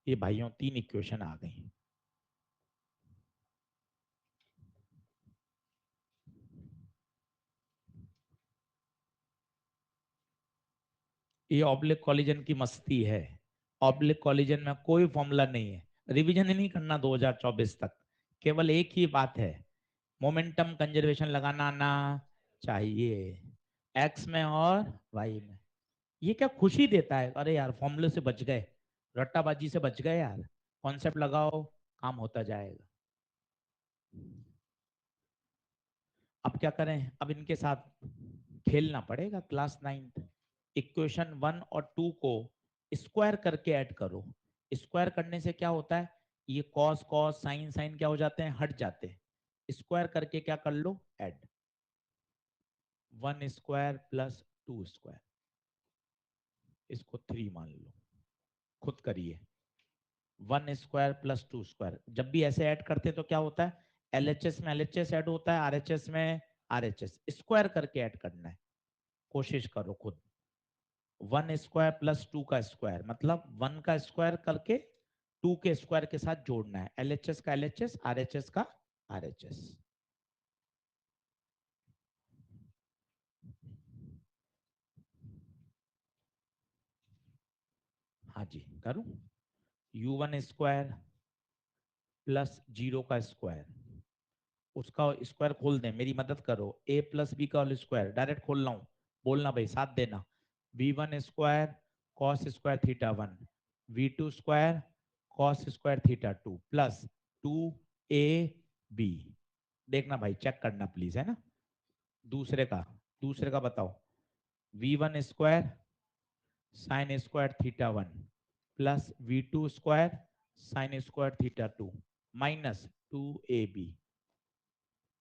ये भाइयों 3 इक्वेशन आ गई ये ऑब्लिक कॉलिजन की मस्ती है ऑब्लिक कॉलिजन में कोई फॉर्मूला नहीं है रिवीजन ही नहीं करना 2024 तक केवल एक ही बात है मोमेंटम कंजर्वेशन लगाना आना चाहिए एक्स में और वाई में ये क्या खुशी देता है अरे यार फॉर्मूले से बच गए रट्टाबाजी से बच गए यार कॉन्सेप्ट लगाओ काम होता जाएगा अब क्या करें अब इनके साथ खेलना पड़ेगा क्लास 9th इक्वेशन 1 और 2 को स्क्वायर करके ऐड करो स्क्वायर करने से क्या होता है ये कॉस कॉस साइन साइन क्या हो जाते हैं हट जाते हैं स्क्वायर करके क्या कर लो ऐड 1 स्क्वायर + 2 स्क्वायर इसको 3 मान लो खुद करिए 1 स्क्वायर + 2 स्क्वायर जब भी ऐसे ऐड करते हैं तो क्या होता है एलएचएस में एलएचएस ऐड होता है आरएचएस में आरएचएस स्क्वायर करके ऐड करना है कोशिश करो खुद 1 स्क्वायर + 2 का स्क्वायर मतलब 1 का स्क्वायर करके 2 के स्क्वायर के साथ जोड़ना है एलएचएस का एलएचएस आरएचएस का आरएचएस। हाँ जी करूं u1 स्क्वायर + 0 का स्क्वायर उसका स्क्वायर खोल दें मेरी मदद करो a + b का होल स्क्वायर डायरेक्ट खोल रहा हूँ बोलना भाई साथ देना v1 square cos² θ1 v2 square cos² θ2 +2ab देखना भाई चेक करना प्लीज है ना दूसरे का दूसरे का बताओ v1 square sin² θ1 +v2 square sin² θ2 -2ab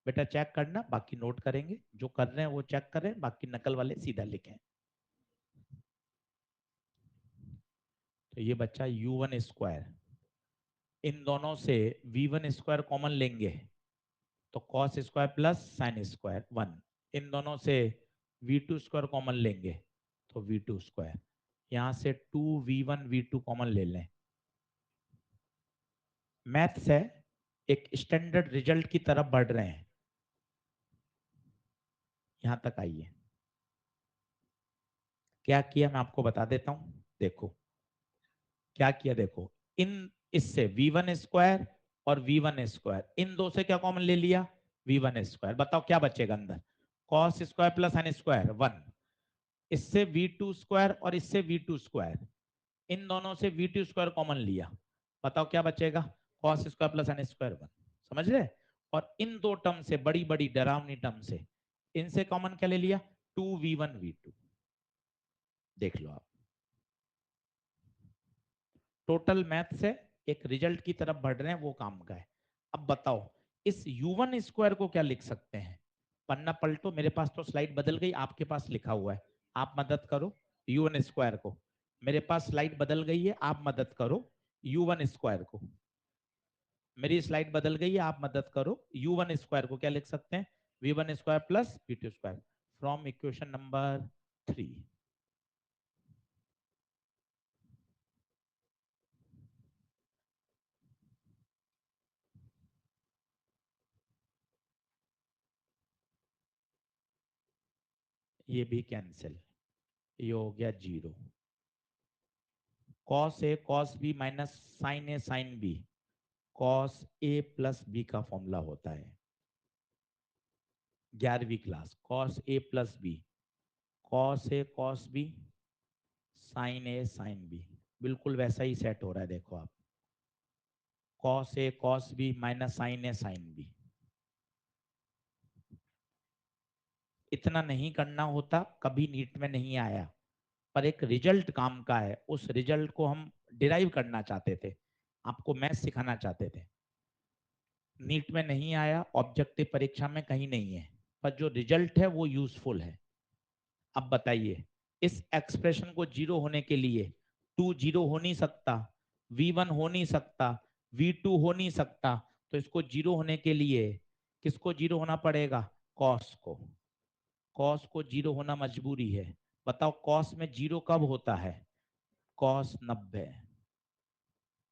बेटा चेक करना बाकी नोट करेंगे जो कर रहे हैं वो चेक करें बाकी नकल वाले सीधा लिखें तो ये बच्चा u1 स्क्वायर इन दोनों से v1 स्क्वायर कॉमन लेंगे तो cos² + sin² 1 इन दोनों से v2 स्क्वायर कॉमन लेंगे तो v2 स्क्वायर यहाँ से 2v1 v2 कॉमन ले लें मैथ्स है एक स्टैंडर्ड रिजल्ट की तरफ बढ़ रहे हैं यहां तक आइए क्या किया मैं आपको बता देता हूं देखो क्या किया देखो इन इससे v1 स्क्वायर और v1 स्क्वायर इन दो से क्या कॉमन ले लिया v1 स्क्वायर बताओ क्या बचेगा अंदर cos² + sin² 1 इससे v2 स्क्वायर और इससे v2 स्क्वायर इन दोनों से v2 स्क्वायर कॉमन लिया बताओ क्या बचेगा cos² + sin² 1 समझ रहे और इन दो टर्म से बड़ी बड़ी डरावनी टर्म से इनसे कॉमन क्या ले लिया 2v1 v2 देख लो आप टोटल मैथ से एक रिजल्ट की तरफ बढ़ रहे हैं वो काम का है अब बताओ इस u1 स्क्वायर को क्या लिख सकते हैं पन्ना पलटो मेरे पास तो स्लाइड बदल गई आपके पास लिखा हुआ है आप मदद करो u1 स्क्वायर को मेरे पास स्लाइड बदल गई है आप मदद करो u1 स्क्वायर को मेरी स्लाइड बदल गई है आप मदद करो u1 स्क्वायर को क्या लिख सकते हैं v1 square + v2 square from equation number 3 ये भी कैंसिल ये हो गया 0। Cos A cos B minus sign A sine B, cos A plus B का फॉर्मूला होता है 11वीं class. Cos A plus B, cos A cos B sign A sine B, बिल्कुल वैसा ही सेट हो रहा है, देखो आप। Cos A cos B minus sign A sine B. इतना नहीं करना होता, कभी नीट में नहीं आया, पर एक रिजल्ट काम का है, उस रिजल्ट को हम डिराइव करना चाहते थे, आपको मैथ सिखाना चाहते थे। नीट में नहीं आया, ऑब्जेक्टिव परीक्षा में कहीं नहीं है, पर जो रिजल्ट है वो यूजफुल है। अब बताइए, इस एक्सप्रेशन को जीरो होने के लिए टू जीरो हो नहीं सकता, V1 हो नहीं सकता, V2 हो नहीं सकता, तो इसको जीरो होने के लिए किसको जीरो होना पड़ेगा? कॉस को। कॉस को जीरो होना मजबूरी है। बताओ कॉस में जीरो कब होता है? कॉस 90।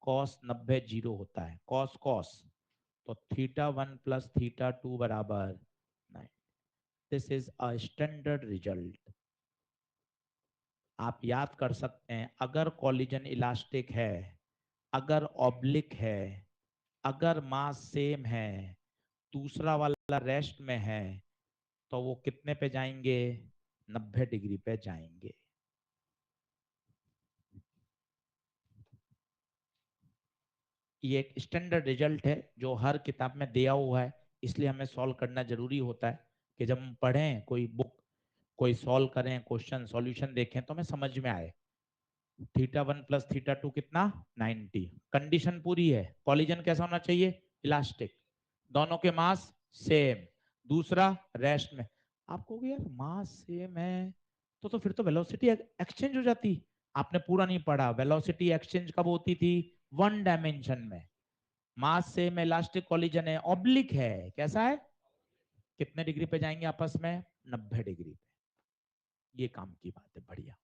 कॉस 90 जीरो होता है, कॉस कॉस। तो θ1 प्लस θ2 बराबर 9। This is a standard result. आप याद कर सकते हैं, अगर कॉलिजन इलास्टिक है, अगर ऑब्लिक है, अगर मास सेम है, दूसरा वाला रेस्ट में है, तो वो कितने पे जाएंगे? 90 डिग्री पे जाएंगे। ये एक स्टैंडर्ड रिजल्ट है जो हर किताब में दिया हुआ है, इसलिए हमें सॉल्व करना जरूरी होता है कि जब हम पढ़ें कोई बुक, कोई सॉल्व करें क्वेश्चन, सॉल्यूशन देखें, तो हमें समझ में आए। θ1 प्लस θ2 कितना? 90। कंडीशन पूरी है। कॉलिजन कैसा होना चाहिए? इलास्टिक, दोनों के मास सेम, दूसरा रेस्ट में। आपको यार मास सेम है तो फिर तो वेलोसिटी एक्सचेंज हो जाती। आपने पूरा नहीं पढ़ा, वेलोसिटी एक्सचेंज कब होती थी? वन डायमेंशन में। मास सेम, इलास्टिक कॉलिजन है, ऑब्लिक है, कैसा है? कितने डिग्री पे जाएंगे आपस में? 90 डिग्री पे। ये काम की बात है, बढ़िया।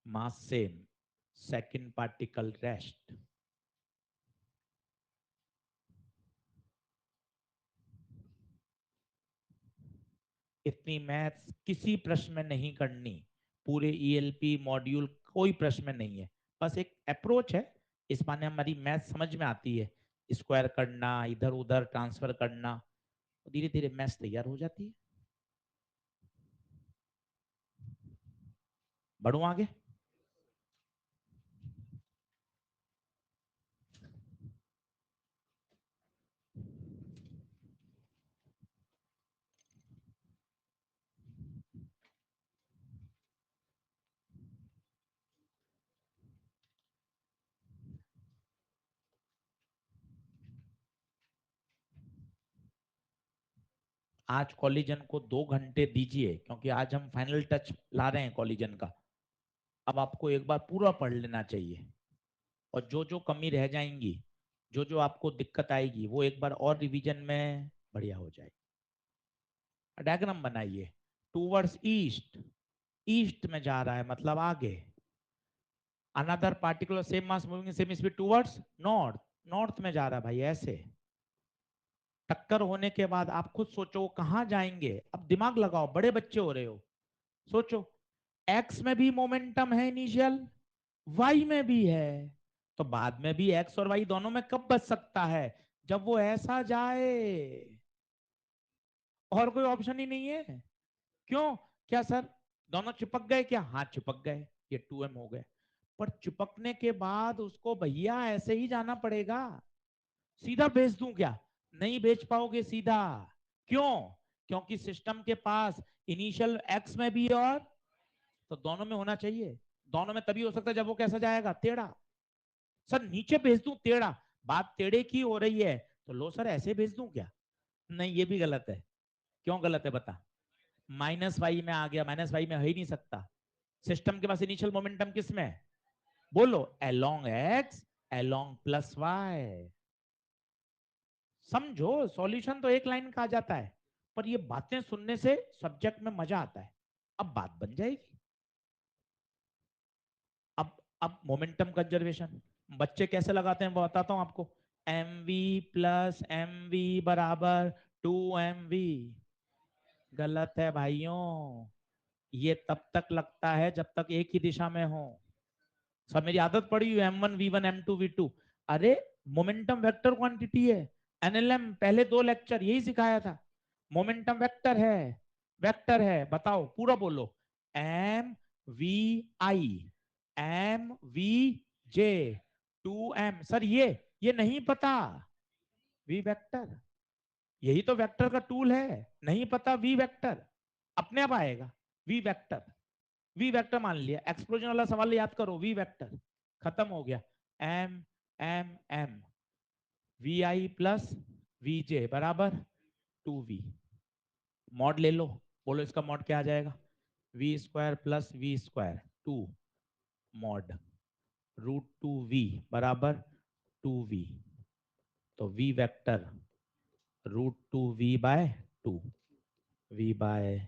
Mass same, second particle rest. इतनी मैथ्स किसी प्रश्न में नहीं करनी, पूरे ईएलपी मॉड्यूल कोई प्रश्न में नहीं है, बस एक अप्रोच है। इस माने हमारी मैथ्स समझ में आती है, स्क्वायर करना, इधर उधर ट्रांसफर करना, धीरे धीरे मैथ्स तैयार हो जाती है। बढ़ू आगे। आज कॉलिजन को 2 घंटे दीजिए, क्योंकि आज हम फाइनल टच ला रहे हैं कॉलिजन का। अब आपको एक बार पूरा पढ़ लेना चाहिए, और जो जो कमी रह जाएंगी, जो जो आपको दिक्कत आएगी, वो एक बार और रिवीजन में बढ़िया हो जाएगी। डायग्राम बनाइए। टूवर्ड्स ईस्ट, ईस्ट में जा रहा है मतलब आगे। Another particular same mass moving same speed towards north, north में जा रहा है भाई, ऐसे। टक्कर होने के बाद आप खुद सोचो वो कहां जाएंगे। अब दिमाग लगाओ, बड़े बच्चे हो रहे हो, सोचो। एक्स में भी मोमेंटम है इनिशियल, वाई में भी है, तो बाद में भी एक्स और वाई दोनों में कब बच सकता है? जब वो ऐसा जाए। और कोई ऑप्शन ही नहीं है। क्यों? क्या सर, दोनों चिपक गए क्या? हाँ चिपक गए, ये 2m हो गए। पर चिपकने के बाद उसको भैया ऐसे ही जाना पड़ेगा। सीधा भेज दूं क्या? नहीं भेज पाओगे सीधा। क्यों? क्योंकि सिस्टम के पास इनिशियल एक्स में भी और, तो दोनों में होना चाहिए। दोनों में तभी हो सकता है जब वो कैसा जाएगा? टेढ़ा। सर नीचे भेज दूं टेढ़ा, बात टेढ़े की हो रही है, तो लो सर ऐसे भेज दूं क्या? नहीं, ये भी गलत है। क्यों गलत है बता? माइनस वाई में आ गया, माइनस वाई में हो ही नहीं सकता। सिस्टम के पास इनिशियल मोमेंटम किस में? बोलो, along x, along plus Y. समझो, सॉल्यूशन तो एक लाइन का आ जाता है, पर ये बातें सुनने से सब्जेक्ट में मजा आता है। अब बात बन जाएगी। अब मोमेंटम कंजर्वेशन बच्चे कैसे लगाते हैं वो बताता हूं आपको। M V plus M V बराबर 2 mv। गलत है भाइयों। ये तब तक लगता है जब तक एक ही दिशा में हो। सब मेरी आदत पड़ी हुई M1 V1 M2 V2। अरे मोमेंटम वेक्टर क्वांटिटी है। एनएलएम पहले 2 लेक्चर यही सिखाया था। मोमेंटम वेक्टर है, बताओ पूरा बोलो। M V I M V J 2M। Sir ये नहीं पता। वी वेक्टर, यही तो वेक्टर का टूल है। नहीं पता वी वेक्टर, अपने आप आएगा। वी वेक्टर, वी वेक्टर मान लिया। एक्सप्लोजन वाला सवाल याद करो, वी वेक्टर खत्म हो गया। M Vi प्लस Vj बराबर 2V। मॉड ले लो, बोलो इसका मॉड क्या आ जाएगा। V² plus V² 2 mod √2V बराबर 2V। तो V vector √2V/2, V bye.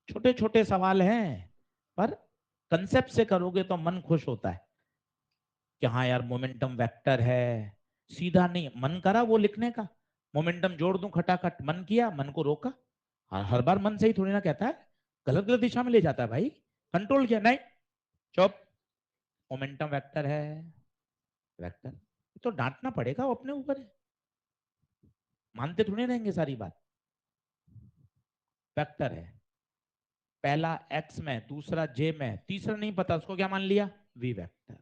छोटे छोटे सवाल हैं, पर कंसेप्ट से करोगे तो मन खुश होता है कि हाँ यार मोमेंटम वेक्टर है। सीधा नहीं, मन करा वो लिखने का, मोमेंटम जोड़ दूं खटाखट, मन किया, मन को रोका। हर बार मन सही थोड़ी ना कहता है, गलत गलत दिशा में ले जाता है भाई। कंट्रोल किया नहीं, चुप। मोमेंटम वेक्टर है, वेक्टर तो डांटना पड़ेगा, वो अपने ऊपर है। मानते थोड़ी रहेंगे सारी बात। वेक्टर है, पहला एक्स में, दूसरा जे में, तीसरा नहीं पता, उसको क्या मान लिया, वी वेक्टर।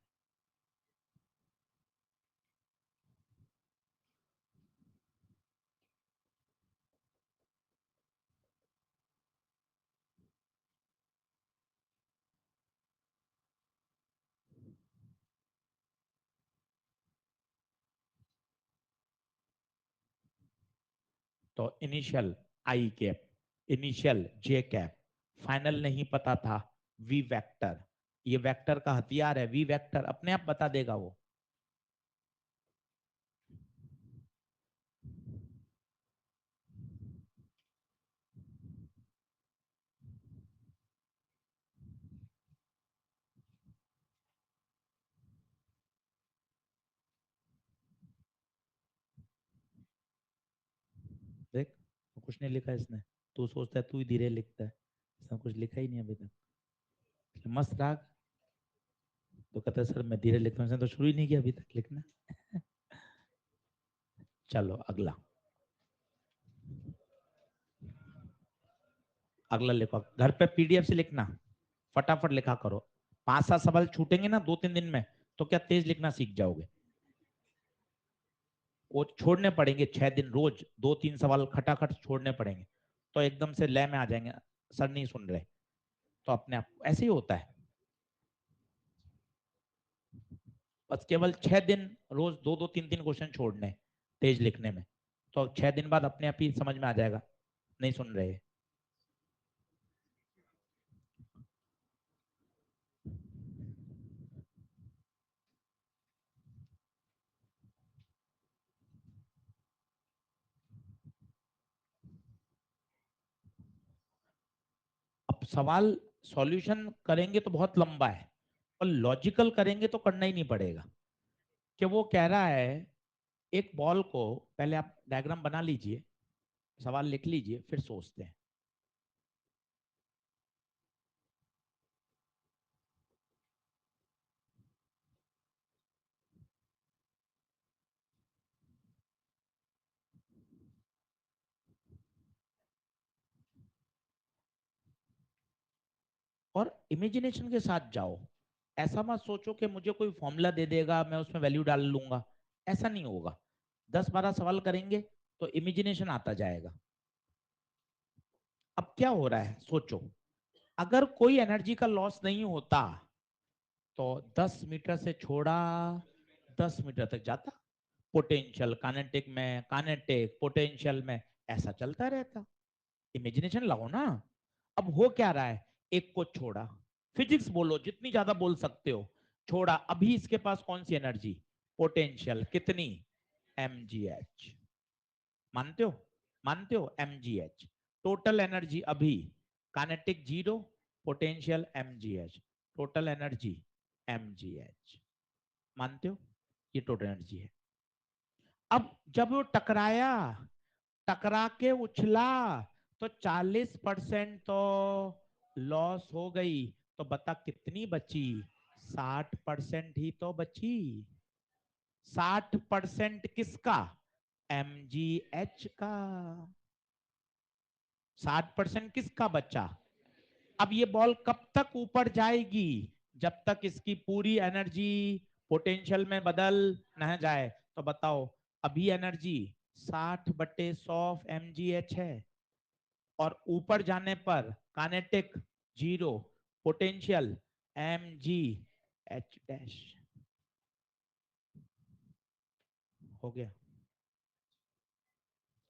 तो इनिशियल आई कैप, इनिशियल जे कैप, फाइनल नहीं पता था वी वेक्टर। ये वेक्टर का हथियार है, वी वेक्टर अपने आप बता देगा वो। देख, कुछ नहीं लिखा इसने। तू सोचता है तू ही धीरे लिखता है, इसने कुछ लिखा ही नहीं अभी तक। मस्त राग। तो कहता है सर मैं धीरे लिखता हूँ, इसने तो शुरू ही नहीं किया अभी तक लिखना। चलो अगला, अगला लिखो घर पे, पीडीएफ से लिखना, फटाफट लिखा करो। 5-7 सवाल छूटेंगे ना 2-3 दिन में, तो क्या तेज लिखना सीख जाओगे। वो छोड़ने पड़ेंगे 6 दिन, रोज 2-3 सवाल खटाखट छोड़ने पड़ेंगे, तो एकदम से लय में आ जाएंगे। सर नहीं सुन रहे, तो अपने आप ऐसे ही होता है। बस केवल 6 दिन, रोज 2-2 3-3 क्वेश्चन छोड़ने तेज लिखने में, तो 6 दिन बाद अपने आप ही समझ में आ जाएगा। नहीं सुन रहे। अब सवाल सॉल्यूशन करेंगे तो बहुत लंबा है, और लॉजिकल करेंगे तो करना ही नहीं पड़ेगा। कि वो कह रहा है, एक बॉल को, पहले आप डायग्राम बना लीजिए, सवाल लिख लीजिए, फिर सोचते हैं। और इमेजिनेशन के साथ जाओ। ऐसा मत सोचो कि मुझे कोई फॉर्मूला दे देगा मैं उसमें वैल्यू डाल लूंगा, ऐसा नहीं होगा। 10-12 सवाल करेंगे तो इमेजिनेशन आता जाएगा। अब क्या हो रहा है सोचो, अगर कोई एनर्जी का लॉस नहीं होता तो 10 मीटर से छोड़ा 10 मीटर तक जाता। पोटेंशियल काइनेटिक में, काइनेटिक पोटेंशियल में, ऐसा चलता रहता। इमेजिनेशन लगाओ ना। अब हो क्या रहा है, एक को छोड़ा, फिजिक्स बोलो जितनी ज्यादा बोल सकते हो, छोड़ा, अभी इसके पास कौन सी एनर्जी, पोटेंशियल कितनी, mgh। मानते हो, मानते हो mgh, टोटल एनर्जी अभी, kinetic 0, potential mgh, total energy mgh। मानते हो, ये टोटल एनर्जी है। अब जब वो टकराया, टकरा के उछला तो 40% तो लॉस हो गई। तो बता कितनी बची? 60% ही तो बची। 60% किसका? MgH का। 60% किसका बचा? अब ये बॉल कब तक ऊपर जाएगी? जब तक इसकी पूरी एनर्जी पोटेंशियल में बदल न जाए। तो बताओ, अभी एनर्जी 60/100 MgH है, और ऊपर जाने पर काइनेटिक 0, पोटेंशियल MgH डैश। हो गया।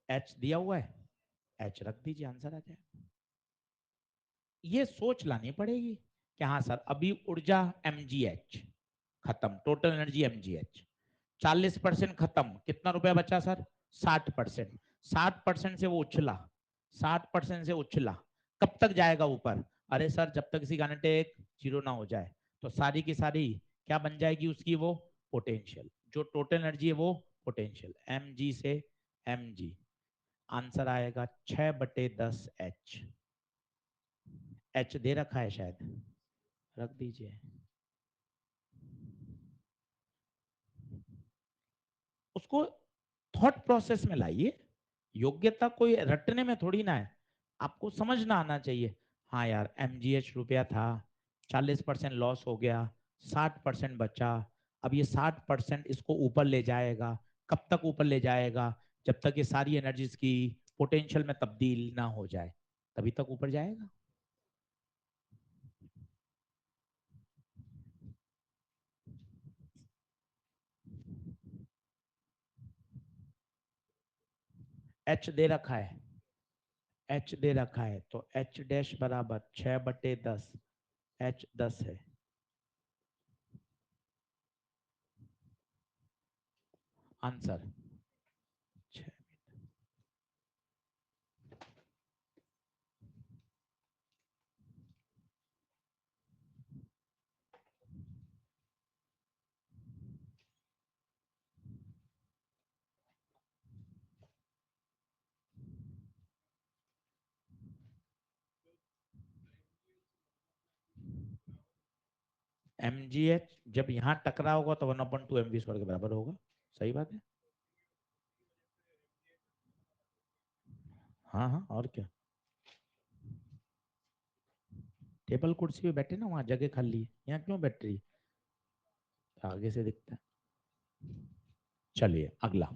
H दिया हुआ है, H रख दीजिए, आंसर आ जाए। ये सोच लानी पड़ेगी कि हाँ सर, अभी ऊर्जा MgH खत्म, टोटल एनर्जी MgH 40% खत्म, कितना रुपया बचा सर? 60%। 60% से वो उछला, 60% से उछला, कब तक जाएगा ऊपर? अरे सर, जब तक इसी गाने टेक 0 ना हो जाए। तो सारी की सारी क्या बन जाएगी उसकी? वो पोटेंशियल, जो टोटल एनर्जी है वो पोटेंशियल, mg से mg। आंसर आएगा 6/10 H। H दे रखा है शायद, रख दीजिए। उसको थॉट प्रोसेस में लाइए। योग्यता कोई रटने में थोड़ी ना है, आपको समझना आना चाहिए। हाँ यार, MgH रुपया था, 40% लॉस हो गया, 60% बचा। अब ये 60% इसको ऊपर ले जाएगा। कब तक ऊपर ले जाएगा? जब तक ये सारी एनर्जीज की पोटेंशियल में तब्दील ना हो जाए, तभी तक ऊपर जाएगा। H दे रखा है, H दे रखा है, तो H डैश बराबर 6/10, H 10 है। आंसर 6। MgH जब यहाँ टकरा होगा तो 1/2 mv² के बराबर होगा। सही बात है। हाँ हाँ, और क्या। टेबल कुर्सी पे बैठे ना, वहां जगह खाली है, यहाँ क्यों बैठ रही है? आगे से दिखता है। चलिए अगला।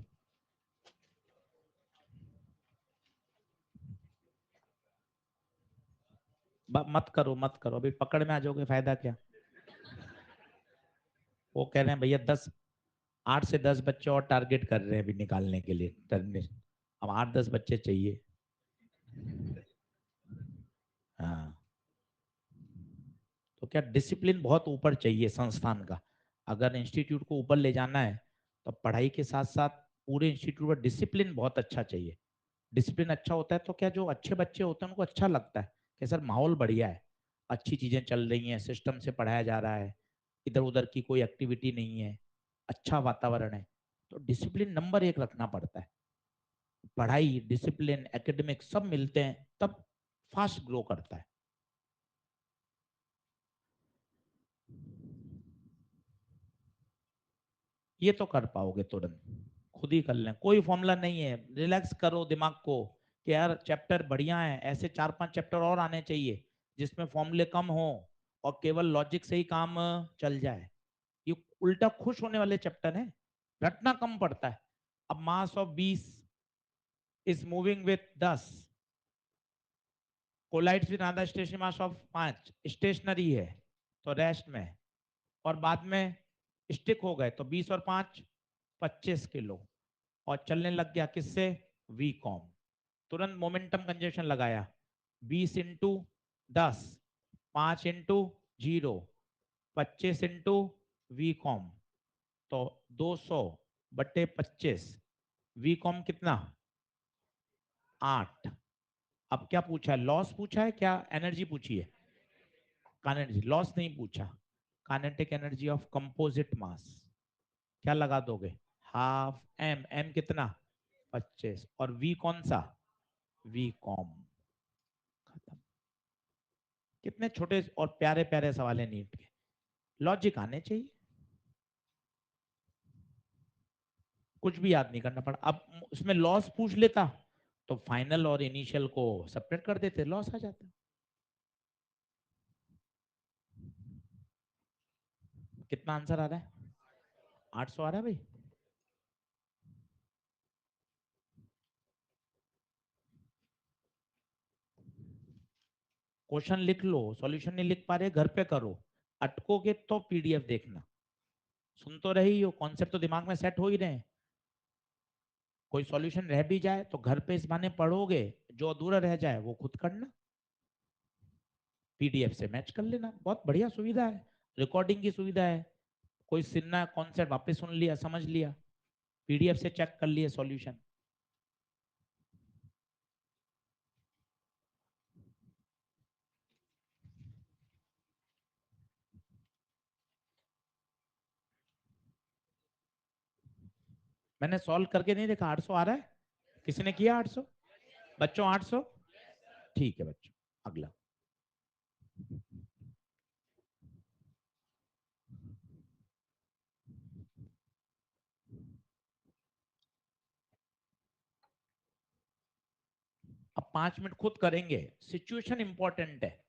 मत करो मत करो, अभी पकड़ में आ जाओगे, फायदा क्या? वो कह रहे हैं भैया 10, 8 से 10 बच्चे और टारगेट कर रहे हैं अभी निकालने के लिए टर्निस्ट। अब 8-10 बच्चे चाहिए। हाँ, तो क्या डिसिप्लिन बहुत ऊपर चाहिए संस्थान का। अगर इंस्टीट्यूट को ऊपर ले जाना है, तो पढ़ाई के साथ साथ पूरे इंस्टीट्यूट का डिसिप्लिन बहुत अच्छा चाहिए। डिसिप्लिन अच्छा होता है तो क्या, जो अच्छे बच्चे होते हैं उनको अच्छा लगता है कि सर माहौल बढ़िया है, अच्छी चीजें चल रही हैं, सिस्टम से पढ़ाया जा रहा है, इधर उधर की कोई एक्टिविटी नहीं है, अच्छा वातावरण है। तो डिसिप्लिन नंबर 1 रखना पड़ता है। पढ़ाई, डिसिप्लिन, एकेडमिक सब मिलते हैं तब फास्ट ग्रो करता है। ये तो कर पाओगे तुरंत, खुद ही कर लें, कोई फॉर्मूला नहीं है। रिलैक्स करो दिमाग को कि यार चैप्टर बढ़िया है, ऐसे 4-5 चैप्टर और आने चाहिए जिसमें फॉर्मूले कम हो और केवल लॉजिक से ही काम चल जाए। ये उल्टा खुश होने वाले चैप्टर है, रटना कम पड़ता है। अब mass of 20 is moving with 10, collides with another stationary mass of 5, stationary है तो रेस्ट में, और बाद में स्टिक हो गए तो 20 और 5 25 किलो, और चलने लग गया किससे? V com. तुरंत मोमेंटम कंजर्वेशन लगाया, 20 × 10, 5 × 0, 25 वी कॉम, तो 200/25। वी कॉम कितना? 8। अब क्या पूछा है? लॉस पूछा है, क्या एनर्जी पूछी है? काइनेटिक लॉस नहीं पूछा, काइनेटिक एनर्जी ऑफ कंपोजिट मास। क्या लगा दोगे? हाफ एम, एम कितना? 25 और वी कौन सा, वी कॉम। खत्म। कितने छोटे और प्यारे प्यारे सवाल है नीट के, लॉजिक आने चाहिए, कुछ भी याद नहीं करना पड़ा। अब उसमें लॉस पूछ लेता तो फाइनल और इनिशियल को सेपरेट कर देते, लॉस आ जाता। कितना आंसर आ रहा है, 800 आ रहा है भाई। क्वेश्चन लिख लो, सॉल्यूशन नहीं लिख पा रहे घर पे करो, अटकोगे तो पीडीएफ देखना। सुन तो रही हो, कॉन्सेप्ट तो दिमाग में सेट हो ही रहे हैं। कोई सॉल्यूशन रह भी जाए तो घर पे इस बहाने पढ़ोगे, जो अधूरा रह जाए वो खुद करना, पीडीएफ से मैच कर लेना, बहुत बढ़िया सुविधा है। रिकॉर्डिंग की सुविधा है, कोई सुनना कॉन्सेप्ट वापस सुन लिया, समझ लिया, पीडीएफ से चेक कर लिए सॉल्यूशन। मैंने सॉल्व करके नहीं देखा, 800 आ रहा है, किसी ने किया 800, बच्चों 800, ठीक है बच्चों। अगला, अब 5 मिनट खुद करेंगे, सिचुएशन इंपॉर्टेंट है।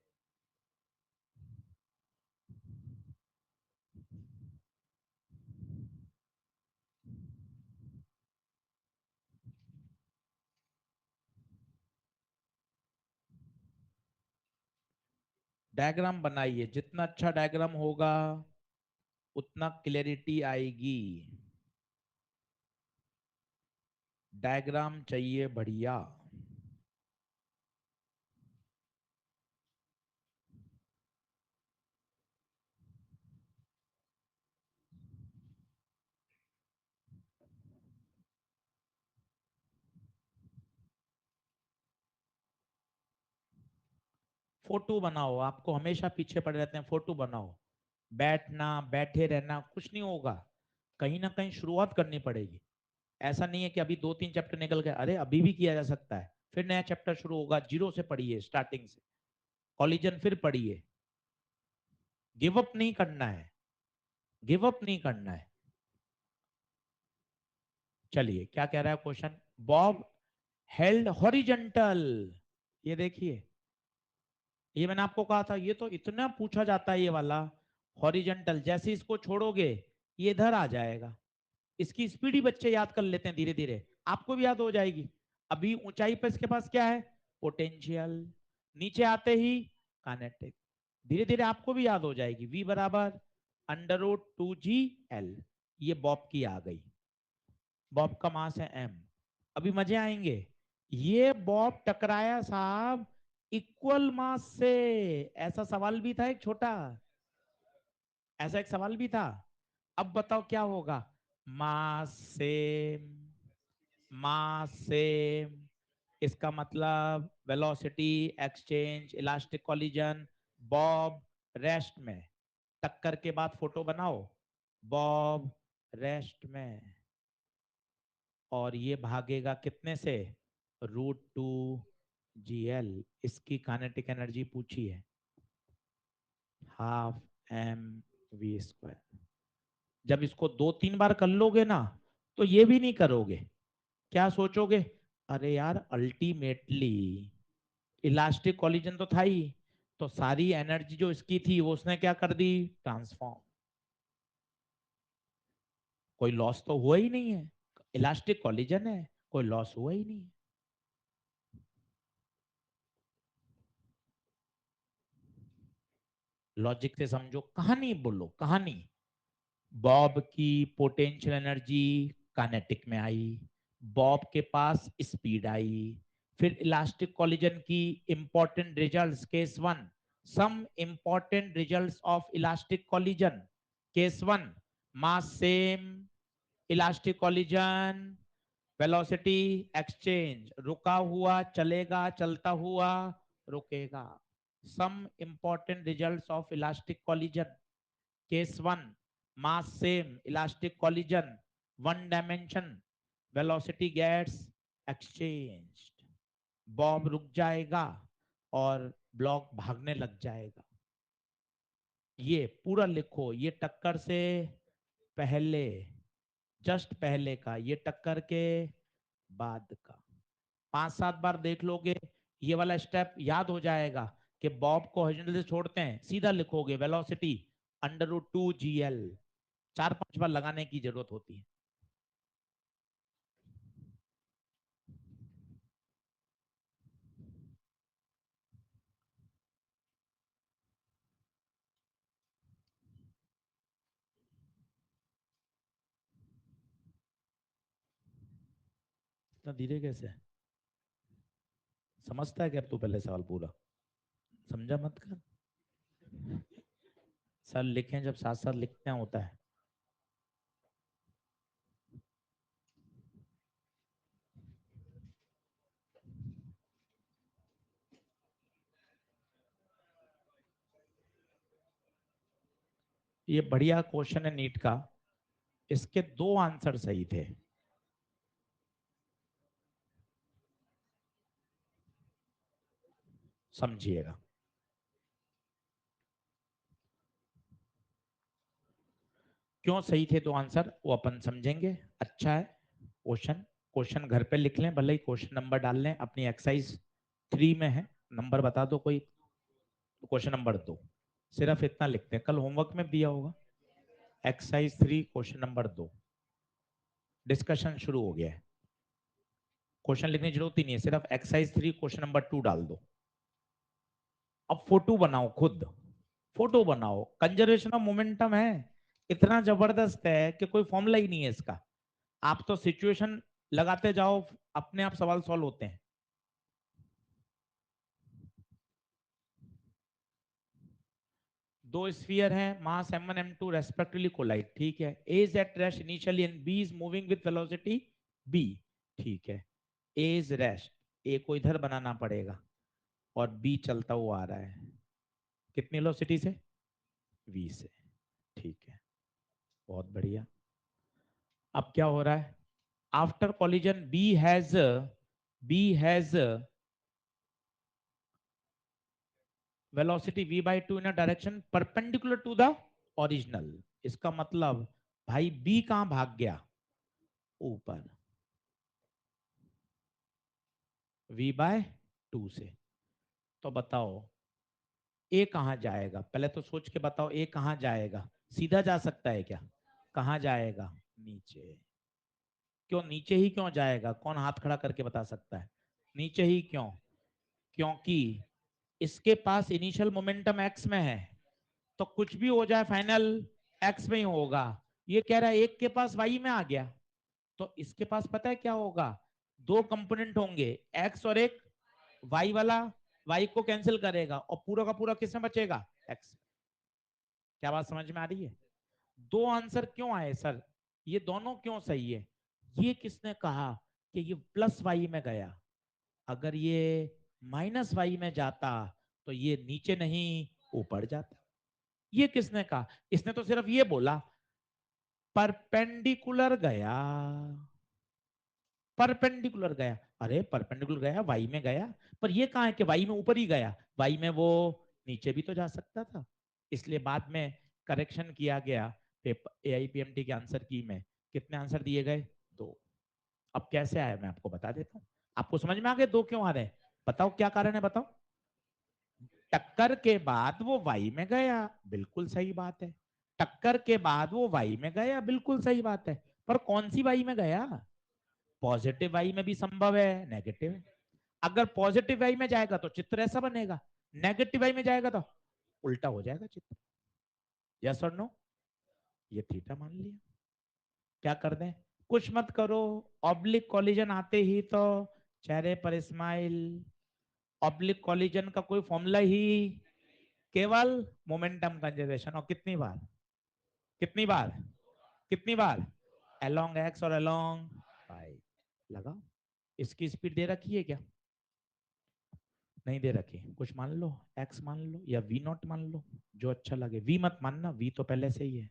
डायग्राम बनाइए, जितना अच्छा डायग्राम होगा उतना क्लैरिटी आएगी। डायग्राम चाहिए बढ़िया। फोटो बनाओ, आपको हमेशा पीछे पड़े रहते हैं, फोटो बनाओ। बैठना बैठे रहना कुछ नहीं होगा, कहीं ना कहीं शुरुआत करनी पड़ेगी। ऐसा नहीं है कि अभी 2-3 चैप्टर निकल गए, अरे अभी भी किया जा सकता है, फिर नया चैप्टर शुरू होगा, जीरो से पढ़िए, स्टार्टिंग से कॉलिजन फिर पढ़िए। गिव अप नहीं करना है, गिव अप नहीं करना है। चलिए क्या कह रहा है क्वेश्चन, बॉब हेल्ड हॉरिजेंटल, ये देखिए, ये मैंने आपको कहा था, ये तो इतना पूछा जाता है ये वाला। हॉरिजेंटल जैसे इसको छोड़ोगे ये इधर आ जाएगा, इसकी स्पीड ही बच्चे याद कर लेते हैं धीरे धीरे, आपको भी याद हो जाएगी। अभी ऊंचाई पर इसके पास क्या है, पोटेंशियल, नीचे आते ही काइनेटिक, धीरे धीरे आपको भी याद हो जाएगी। V बराबर √2GL, ये बॉब की आ गई, बॉब का मास है m। अभी मजे आएंगे, ये बॉब टकराया साहब इक्वल मास से, ऐसा सवाल भी था एक छोटा, ऐसा एक सवाल भी था। अब बताओ क्या होगा, मास सेम, मास सेम, इसका मतलब velocity exchange, elastic collision, Bob rest में, टक्कर के बाद फोटो बनाओ, बॉब रेस्ट में, और ये भागेगा कितने से, √2GL। इसकी काइनेटिक एनर्जी पूछी है, 12 mv²। जब इसको 2-3 बार कर लोगे ना तो ये भी नहीं करोगे, क्या सोचोगे, अरे यार अल्टीमेटली इलास्टिक कॉलिजन तो था ही, तो सारी एनर्जी जो इसकी थी वो उसने क्या कर दी, ट्रांसफॉर्म, कोई लॉस तो हुआ ही नहीं है, इलास्टिक कॉलिजन है, कोई लॉस हुआ ही नहीं है। लॉजिक से समझो, कहानी बोलो कहानी। बॉब की पोटेंशियल एनर्जी काइनेटिक में आई, बॉब के पास स्पीड आई, फिर इलास्टिक कॉलिजन की important results, case one, some important results of elastic collision, case one, mass same, elastic collision, velocity exchange, रुका हुआ चलेगा, चलता हुआ रुकेगा। Some important results of elastic collision, case one, mass same, elastic collision, one dimension, velocity gets exchanged, bob रुक जाएगा और block भागने लग जाएगा। ये पूरा लिखो, ये टक्कर से पहले, जस्ट पहले का, ये टक्कर के बाद का। 5-7 बार देख लोगे, ये वाला स्टेप याद हो जाएगा कि बॉब को हॉरिजॉन्टल से छोड़ते हैं, सीधा लिखोगे वेलोसिटी √2 GL। 4-5 बार लगाने की जरूरत होती है। इतना धीरे कैसे? समझता है क्या तू पहले सवाल पूरा? समझा मत कर। सर लिखें जब साथ साथ लिखना होता है। ये बढ़िया क्वेश्चन है नीट का। इसके 2 आंसर सही थे। समझिएगा। क्यों सही थे 2 आंसर वो अपन समझेंगे। अच्छा है क्वेश्चन। क्वेश्चन घर पे लिख लें, भले ही क्वेश्चन नंबर डाल लें, अपनी एक्सरसाइज 3 में है। नंबर बता दो कोई। क्वेश्चन नंबर 2, सिर्फ इतना लिखते हैं, कल होमवर्क में दिया होगा। Exercise 3 question number 2। डिस्कशन शुरू हो गया है। क्वेश्चन लिखने की जरूरत ही नहीं है, सिर्फ एक्सरसाइज 3 क्वेश्चन नंबर 2 डाल दो। अब फोटो बनाओ खुद। फोटो बनाओ, कंजर्वेशन ऑफ मोमेंटम है, इतना जबरदस्त है कि कोई फॉर्मूला ही नहीं है इसका। आप तो सिचुएशन लगाते जाओ, अपने आप सवाल सॉल्व होते हैं। दो स्फीयर हैं, मास m1 m2 रेस्पेक्टिवली कोलाइड, ठीक है। A is at rest initially and B is moving with velocity b, ठीक है। A is rest, A को इधर बनाना पड़ेगा और B चलता हुआ आ रहा है, कितनी वेलोसिटी से? V से, ठीक है। बहुत बढ़िया। अब क्या हो रहा है? After collision B has velocity v/2 in a direction perpendicular to the original। इसका मतलब भाई B कहां भाग गया? ऊपर, v/2 से। तो बताओ A कहां जाएगा? पहले तो सोच के बताओ A कहां जाएगा? सीधा जा सकता है क्या? कहां जाएगा? नीचे। क्यों नीचे ही क्यों जाएगा? कौन हाथ खड़ा करके बता सकता है नीचे ही क्यों? क्योंकि इसके पास इनिशियल मोमेंटम x में है, तो कुछ भी हो जाए फाइनल x में ही होगा। ये कह रहा है एक के पास y में आ गया, तो इसके पास पता है क्या होगा? 2 कंपोनेंट होंगे, x और एक y वाला, y को कैंसिल करेगा और पूरा का पूरा किसमें बचेगा? x। क्या बात समझ में आ रही है? 2 आंसर क्यों आए सर? ये दोनों क्यों सही है? ये किसने कहा कि ये प्लस वाई में गया? अगर ये माइनस वाई में जाता तो ये नीचे नहीं ऊपर जाता। ये किसने कहा? इसने तो सिर्फ ये बोला परपेंडिकुलर गया, परपेंडिकुलर गया। अरे परपेंडिकुलर गया, वाई में गया, पर ये कहां है कि वाई में ऊपर ही गया? वाई में वो नीचे भी तो जा सकता था। इसलिए बाद में करेक्शन किया गया पेपर AIPMT के आंसर की में। कितने आंसर दिए गए? 2। अब कैसे आया मैं आपको बता देता हूँ। आपको समझ में आ गया 2 क्यों आ रहे हैं? बताओ क्या कारण है, बताओ। टक्कर के बाद वो वाई में गया, बिल्कुल सही बात है। टक्कर के बाद वो वाई में गया, बिल्कुल सही बात है। पर कौन सी वाई में गया? पॉजिटिव वाई में भी संभव है, नेगेटिव। अगर पॉजिटिव वाई में जाएगा तो चित्र ऐसा बनेगा, नेगेटिव वाई में जाएगा तो उल्टा हो जाएगा चित्र। यस और नो? ये थीटा मान लिया। क्या कर दें? कुछ मत करो। ऑब्लिक कॉलिजन आते ही तो चेहरे पर स्माइल। ऑब्लिक कॉलिजन का कोई फॉर्मूला ही केवल मोमेंटम कंजर्वेशन। और कितनी बार, कितनी बार, कितनी बार? अलोंग एक्स और अलोंग वाई। लगाओ। इसकी स्पीड दे रखी है क्या? नहीं दे रखी। कुछ मान लो, एक्स मान लो या वी नॉट मान लो, जो अच्छा लगे। वी मत मानना, वी तो पहले से ही है।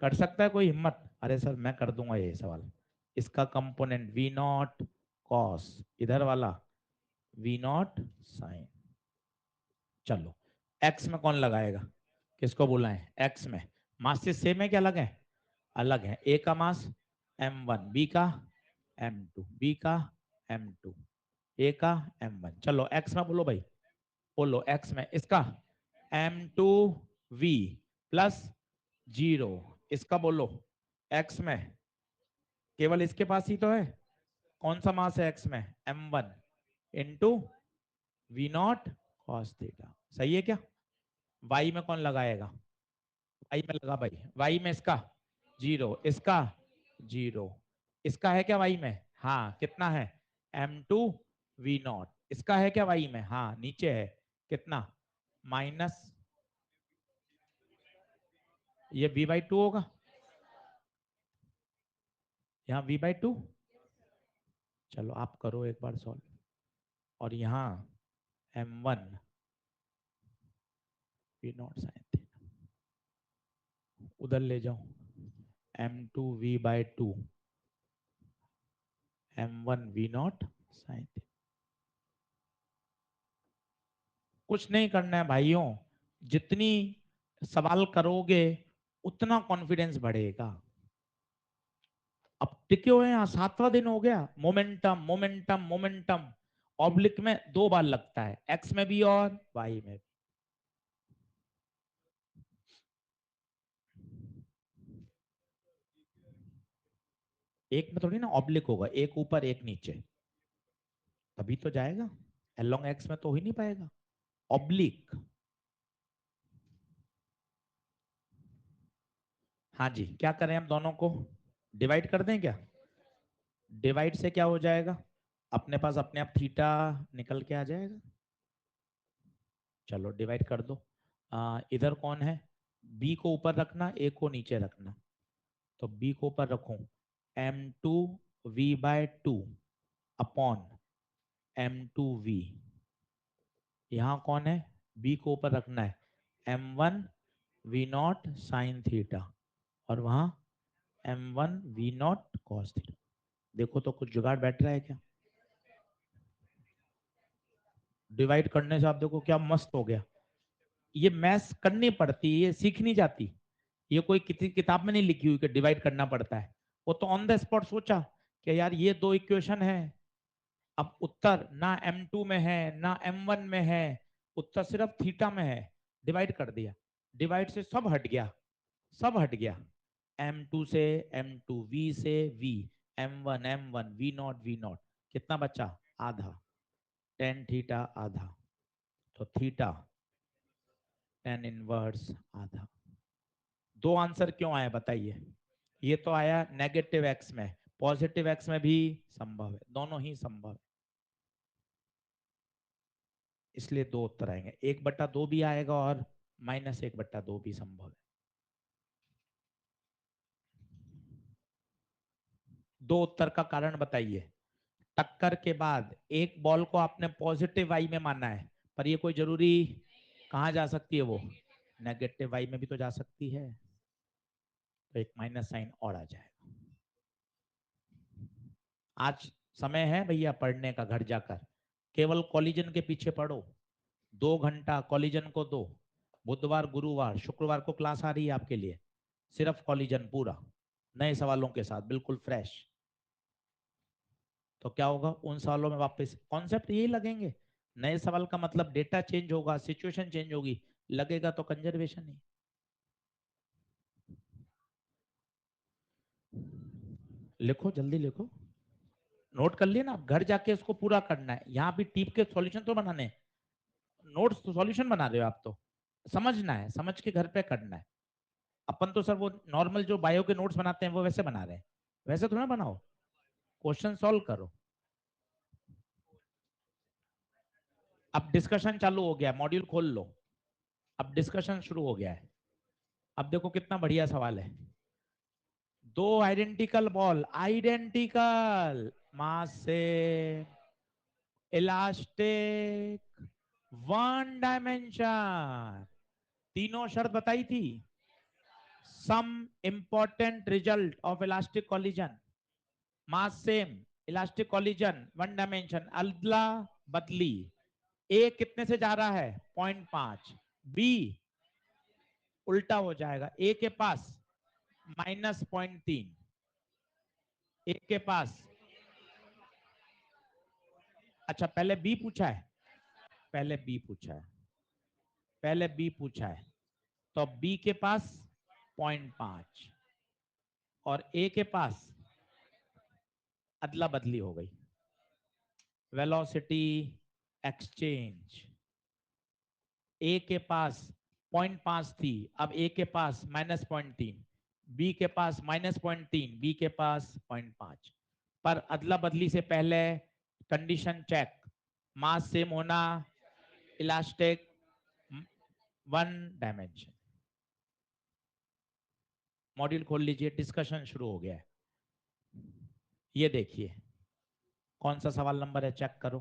कर सकता है कोई हिम्मत? अरे सर मैं कर दूंगा ये सवाल। इसका कंपोनेंट वी नॉट कॉस, इधर वाला वी नॉट साइन। चलो एक्स में कौन लगाएगा? किसको बुलाएं? एक्स में मासेस सेम है क्या अलग है? अलग है। ए का मास m1, बी का m2, बी का m2, ए का m1। चलो एक्स में बोलो भाई, बोलो एक्स में इसका m2v प्लस 0। इसका बोलो एक्स में, केवल इसके पास ही तो है। कौन सा मास है एक्स में? m1 into V not cos theta. सही है क्या? वाई में कौन लगाएगा? वाई में लगा भाई, वाई में इसका 0, इसका 0। इसका है क्या वाई में? हाँ कितना है? m2v0। इसका है क्या वाई में? हाँ नीचे है। कितना? माइनस, ये v/2 होगा, यहाँ v/2। चलो आप करो एक बार सॉल्व। और यहाँ m1 v0 साइन थीटा, उधर ले जाओ m2v/2 m1v0 साइन थीटा। कुछ नहीं करना है भाइयों, जितनी सवाल करोगे उतना कॉन्फिडेंस बढ़ेगा। अब टिके हुए हैं, 7वां दिन हो गया। मोमेंटम मोमेंटम मोमेंटम ऑब्लिक में 2 बार लगता है, एक्स में भी और वाई में भी। एक में थोड़ी ना ऑब्लिक होगा, एक ऊपर एक नीचे, तभी तो जाएगा। एलोंग एक्स में तो हो ही नहीं पाएगा ऑब्लिक। हाँ जी, क्या करें हम दोनों को डिवाइड कर दें क्या? डिवाइड से क्या हो जाएगा? अपने पास अपने आप थीटा निकल के आ जाएगा। चलो डिवाइड कर दो। इधर कौन है? बी को ऊपर रखना, ए को नीचे रखना। तो बी को ऊपर रखूं, m2v/2 अपॉन m2v। यहाँ कौन है? बी को ऊपर रखना है, m1v0 साइन थीटा, और वहां m1v0 कॉस थीटा। देखो तो कुछ जुगाड़ बैठ रहा है क्या? डिवाइड करने से आप देखो क्या मस्त हो गया। ये मैथ्स करनी पड़ती है, ये सीखनी जाती। ये कोई किसी किताब में नहीं लिखी हुई कि डिवाइड करना पड़ता है। वो तो ऑन द स्पॉट सोचा कि यार ये दो इक्वेशन है। अब उत्तर ना m2 में है ना m1 में है, उत्तर सिर्फ थीटा में है। डिवाइड कर दिया, डिवाइड से सब हट गया, सब हट गया। m2 से m2, v से v, m1 v0 v0, कितना बचा? आधा, टेन थीटा आधा। तो थीटा टेन इनवर्स आधा। दो आंसर क्यों आया बताइए? ये तो आया नेगेटिव एक्स में, पॉजिटिव एक्स में भी संभव है, दोनों ही संभव है। इसलिए दो उत्तर आएंगे, 1/2 भी आएगा और -1/2 भी संभव है। दो उत्तर का कारण बताइए। टक्कर के बाद एक बॉल को आपने पॉजिटिव वाई में माना है, पर ये कोई जरूरी कहाँ जा सकती है? वो नेगेटिव वाई में भी तो जा सकती है। तो एक माइनस साइन और आ जाएगा। आज समय है भैया पढ़ने का, घर जाकर केवल कॉलिजन के पीछे पढ़ो। 2 घंटा कॉलिजन को दो। बुधवार गुरुवार शुक्रवार को क्लास आ रही है आपके लिए, सिर्फ कॉलिजन पूरा नए सवालों के साथ बिल्कुल फ्रेश। तो क्या होगा उन सवालों में? वापस कॉन्सेप्ट यही लगेंगे। नए सवाल का मतलब डेटा चेंज होगा, सिचुएशन चेंज होगी, लगेगा तो कंजर्वेशन ही। लिखो जल्दी लिखो, नोट कर लिए ना? आप घर जाके इसको पूरा करना है, यहाँ भी टीप के सॉल्यूशन तो बनाने हैं। नोट्स तो सॉल्यूशन बना रहे हो आप तो, समझना है, समझ के घर पे करना है। अपन तो सर वो नॉर्मल जो बायो के नोट्स बनाते हैं वो वैसे बना रहे हैं, वैसे थोड़ा बनाओ, क्वेश्चन सॉल्व करो। अब डिस्कशन चालू हो गया, मॉड्यूल खोल लो, अब डिस्कशन शुरू हो गया है। अब देखो कितना बढ़िया सवाल है। दो आइडेंटिकल बॉल, आइडेंटिकल मास से, इलास्टिक, वन डायमेंशन, तीनों शर्त बताई थी। some important result of elastic collision, mass same, elastic collision, one dimension, अदला बदली, ए कितने से जा रहा है 0.5, बी उल्टा हो जाएगा, ए के पास -0.3, ए के पास, अच्छा पहले बी पूछा है, पहले बी पूछा है, पहले बी पूछा है, तो बी के पास 0.5 और ए के पास अदला बदली हो गई, वेलोसिटी एक्सचेंज, ए के पास 0.5 थी, अब ए के पास -0.3, बी के पास -0.3, बी के पास 0.5, पर अदला बदली से पहले कंडीशन चेक, मास सेम होना, इलास्टिक, वन डायमेंशन। मॉड्यूल खोल लीजिए, डिस्कशन शुरू हो गया है। ये देखिए कौन सा सवाल नंबर है, चेक करो,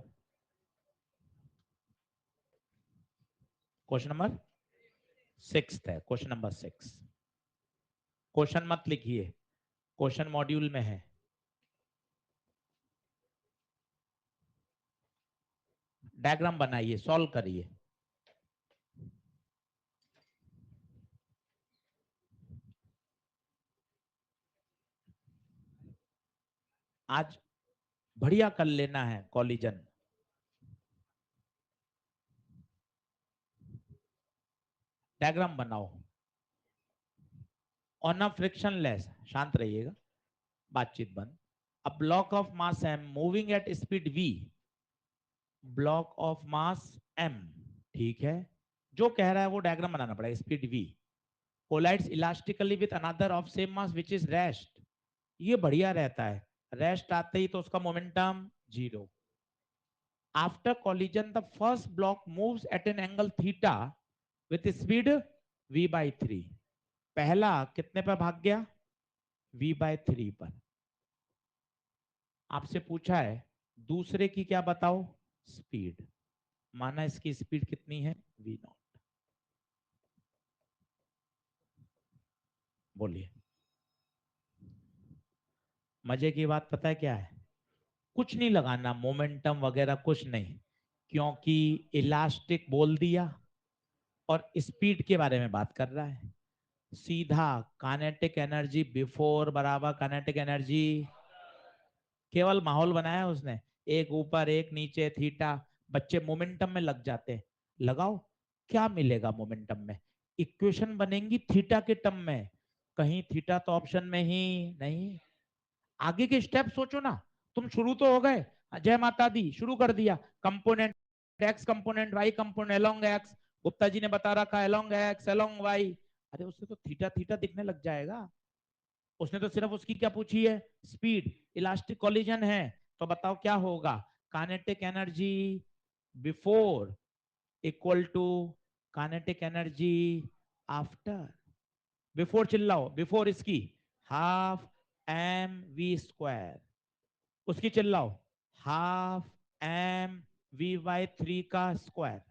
क्वेश्चन नंबर 6 है, क्वेश्चन नंबर 6। क्वेश्चन मत लिखिए, क्वेश्चन मॉड्यूल में है, डायग्राम बनाइए, सॉल्व करिए। आज बढ़िया कर लेना है कॉलिजन, डायग्राम बनाओ ऑन अ फ्रिक्शनलेस, शांत रहिएगा, बातचीत बंद। A block of mass M moving at speed V, block of mass M, ठीक है, जो कह रहा है वो डायग्राम बनाना पड़ेगा, speed V collides elastically with another of same mass which is rest, ये बढ़िया रहता है, रेस्ट आते ही तो उसका momentum 0। After collision the first block moves at an angle theta with speed v/3, पहला कितने पर भाग गया, v/3 पर। आपसे पूछा है दूसरे की क्या बताओ, स्पीड, माना इसकी स्पीड कितनी है, v0, बोलिए। मजे की बात पता है क्या है, कुछ नहीं लगाना, मोमेंटम वगैरह कुछ नहीं, क्योंकि इलास्टिक बोल दिया और स्पीड के बारे में बात कर रहा है, सीधा काइनेटिक एनर्जी बिफोर बराबर काइनेटिक एनर्जी, केवल माहौल बनाया उसने, एक ऊपर एक नीचे थीटा, बच्चे मोमेंटम में लग जाते हैं, लगाओ, क्या मिलेगा मोमेंटम में, इक्वेशन बनेंगी थीटा के टर्म में, कहीं थीटा तो ऑप्शन में ही नहीं, आगे के स्टेप सोचो ना, तुम शुरू तो हो गए, जय माता दी शुरू कर दिया, component x, component y, component along x, Gupta ji ने बता रखा अलोंग एक्स अलोंग वाई, अरे उससे तो थीटा थीटा दिखने लग जाएगा, उसने तो सिर्फ उसकी क्या पूछी है, स्पीड, इलास्टिक कोलिजन है, तो बताओ क्या होगा, kinetic energy before equal to kinetic energy after, before चिल्लाओ, बिफोर इसकी हाफ mv², उसकी चिल्लाओ हाफ mv/3 का स्क्वायर।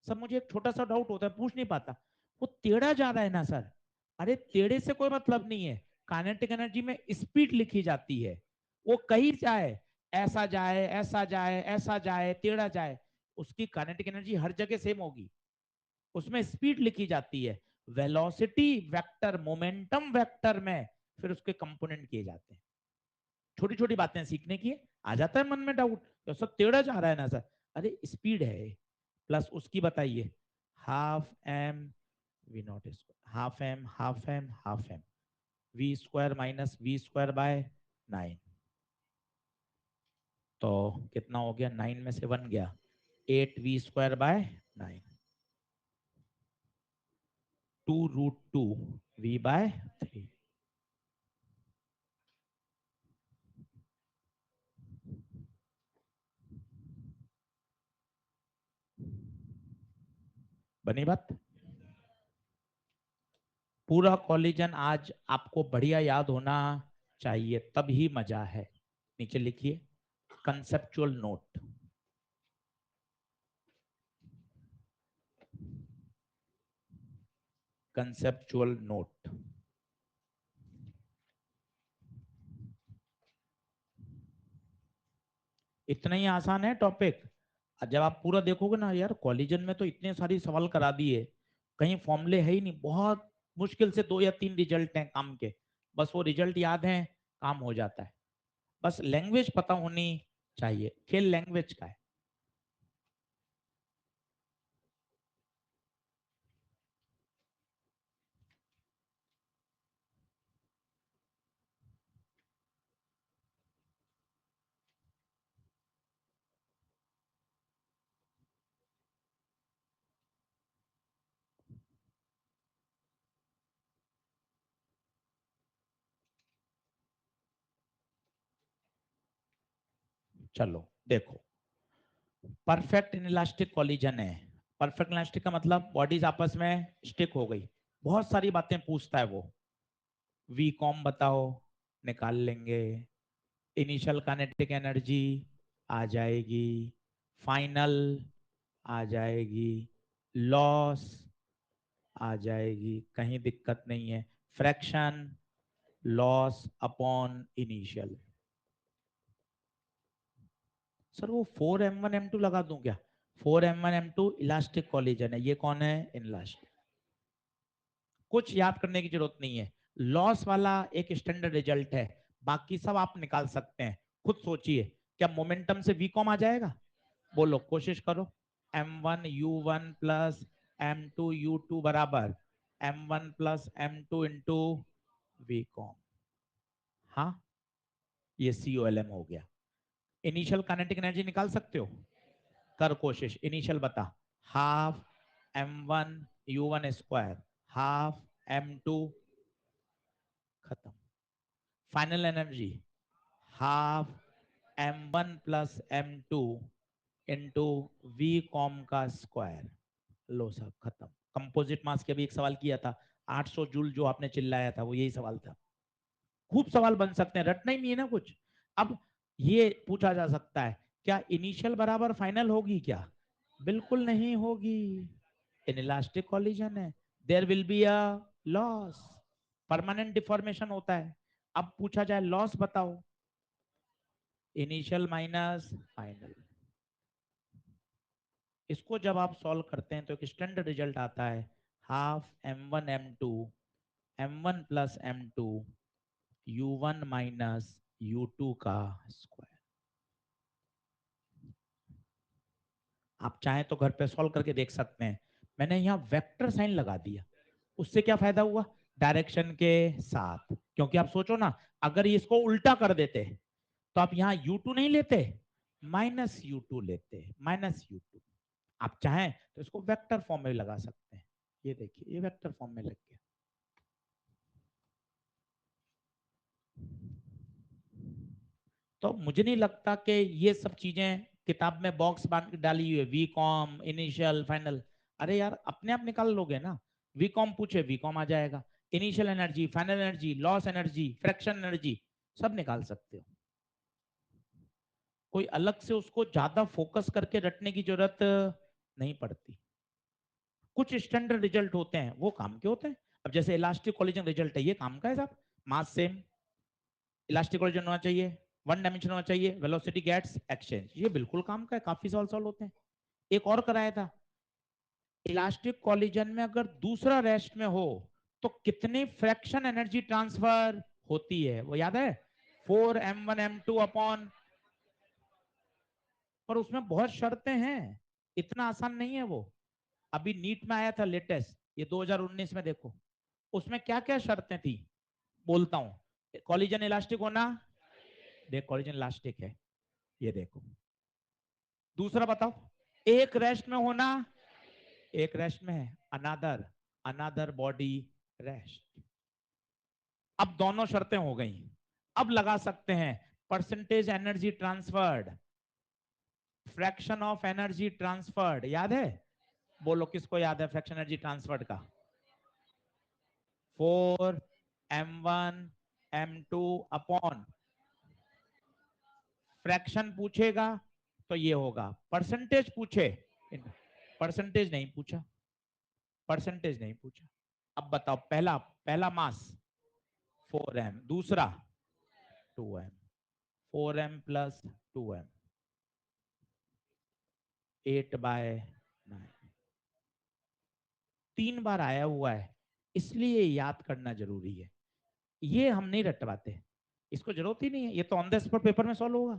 सब मुझे एक छोटा सा डाउट होता है, पूछ नहीं पाता, वो टेढ़ा जा रहा है ना सर, अरे टेढ़े से कोई मतलब नहीं है, काइनेटिक एनर्जी में स्पीड लिखी जाती है, वो कहीं जाए, ऐसा जाए ऐसा जाए ऐसा जाए टेढ़ा जाए, उसकी काइनेटिक एनर्जी हर जगह सेम होगी, उसमें स्पीड लिखी जाती है, वेलोसिटी वेक्टर मोमेंटम वेक्टर में फिर उसके कंपोनेंट किए जाते हैं, छोटी छोटी बातें सीखने की, आ जाता है मन में डाउट, तो सब टेढ़ा जा रहा है ना सर, अरे स्पीड है, प्लस उसकी बताइए half M v0 square, half M half M half M, v² minus v²/9, तो कितना हो गया, 9 में से 1 गया, 8v²/9, 2√2v/3, बनी बात। पूरा कॉलिजन आज आपको बढ़िया याद होना चाहिए, तभी मजा है, नीचे लिखिए कंसेप्चुअल नोट, कंसेप्चुअल नोट, इतना ही आसान है टॉपिक। जब आप पूरा देखोगे ना यार, कॉलिजन में तो इतने सारी सवाल करा दिए, कहीं फॉर्मूले है ही नहीं, बहुत मुश्किल से 2 या 3 रिजल्ट हैं काम के, बस वो रिजल्ट याद है, काम हो जाता है। बस लैंग्वेज पता होनी चाहिए, खेल लैंग्वेज का है। चलो देखो, परफेक्ट इनलास्टिक कॉलिजन है। परफेक्ट इनलास्टिक का मतलब बॉडीज आपस में स्टिक हो गई, बहुत सारी बातें पूछता है वो। वी कॉम बताओ, निकाल लेंगे। इनिशियल काइनेटिक एनर्जी आ जाएगी, फाइनल आ जाएगी, लॉस आ जाएगी, कहीं दिक्कत नहीं है। Fraction, loss upon initial. Sir वो 4m1m2 लगा दूं क्या? 4m1m2 इलास्टिक कॉलिजन है, ये कौन है? इनलास्टिक। कुछ याद करने की जरूरत नहीं है। लॉस वाला एक स्टैंडर्ड रिजल्ट है, बाकी सब आप निकाल सकते हैं। खुद सोचिए, क्या मोमेंटम से वीकॉम आ जाएगा? बोलो, कोशिश करो। m1u1 प्लस m2u2 बराबर m1 plus m2 into WeCom. हाँ, ये COLM हो गया। इनिशियल काइनेटिक एनर्जी निकाल सकते हो? कर कोशिश, इनिशियल बता। Half m1u1 square, half m2, खत्म। Final energy half m1 plus m2 into V com का स्क्वायर। लो साहब, खत्म। कंपोजिट मास के भी एक सवाल किया था, 800 जूल, जो आपने चिल्लाया था वो यही सवाल था। खूब सवाल बन सकते हैं, रटना ही नहीं है ना कुछ। अब ये पूछा जा सकता है, क्या इनिशियल बराबर फाइनल होगी क्या? बिल्कुल नहीं होगी, इनइलास्टिक कॉलिजन है, there will be a loss, permanent deformation होता है। अब पूछा जाए लॉस बताओ, इनिशियल माइनस फाइनल। इसको जब आप सॉल्व करते हैं तो एक स्टैंडर्ड रिजल्ट आता है, half m1 plus m2 u1 minus u2 का स्क्वायर। आप चाहें तो घर पे सॉल्व करके देख सकते हैं। मैंने यहाँ वेक्टर साइन लगा दिया, उससे क्या फायदा हुआ? डायरेक्शन के साथ, क्योंकि आप सोचो ना, अगर इसको उल्टा कर देते तो आप यहाँ u2 नहीं लेते, माइनस u2 लेते, माइनस u2। आप चाहें तो इसको वेक्टर फॉर्म में लगा सकते हैं। ये देखिए, ये वेक्टर फॉर्म में लग गया। तो मुझे नहीं लगता कि ये सब चीजें किताब में बॉक्स बांध के डाली हुई है, वी कॉम, इनिशियल, फाइनल। अरे यार, अपने आप निकाल लोगे ना। वी कॉम पूछे, वी कॉम आ जाएगा। Initial energy, final energy, loss energy, fraction energy, सब निकाल सकते हो। कोई अलग से उसको ज्यादा फोकस करके रटने की जरूरत नहीं पड़ती। कुछ स्टैंडर्ड रिजल्ट होते हैं, वो काम के होते हैं। अब जैसे इलास्टिक कोलिजन रिजल्ट है, ये काम का है साहब। मास सेम, इलास्टिक कोलिजन होना चाहिए, वन डायमेंशन होना चाहिए, वेलोसिटी गेट्स एक्सचेंज, ये बिल्कुल काम का है, काफी सवाल सॉल्व होते हैं। एक और कराया था, इलास्टिक कोलिजन में अगर दूसरा रेस्ट में हो तो कितनी फ्रैक्शन एनर्जी ट्रांसफर होती है, वो याद है? 4m1m2 upon. पर उसमें बहुत शर्तें हैं, इतना आसान नहीं है वो। अभी नीट में आया था लेटेस्ट, ये 2019 में, देखो उसमें क्या क्या शर्तें थी, बोलता हूं। कॉलिजन इलास्टिक होना, देख कॉलिजन इलास्टिक है, ये देखो। दूसरा बताओ, एक रेस्ट में होना, एक रेस्ट में है, अनादर, अनादर बॉडी रेस्ट। अब दोनों शर्तें हो गई। अब लगा सकते हैं percentage energy transferred, fraction of energy transferred, याद है? बोलो किसको याद है फ्रैक्शन एनर्जी ट्रांसफर्ड का? 4m1m2 अपॉन, फ्रैक्शन पूछेगा तो ये होगा, परसेंटेज पूछे, परसेंटेज नहीं पूछा, परसेंटेज नहीं पूछा। अब बताओ, पहला पहला मास 4m, दूसरा 2m, 4m प्लस 2m, 8/9 3 बार आया हुआ है, इसलिए याद करना जरूरी है। ये हम नहीं रटवाते, इसको जरूरत ही नहीं है, ये तो ऑन द स्पॉट पेपर में सॉल्व होगा।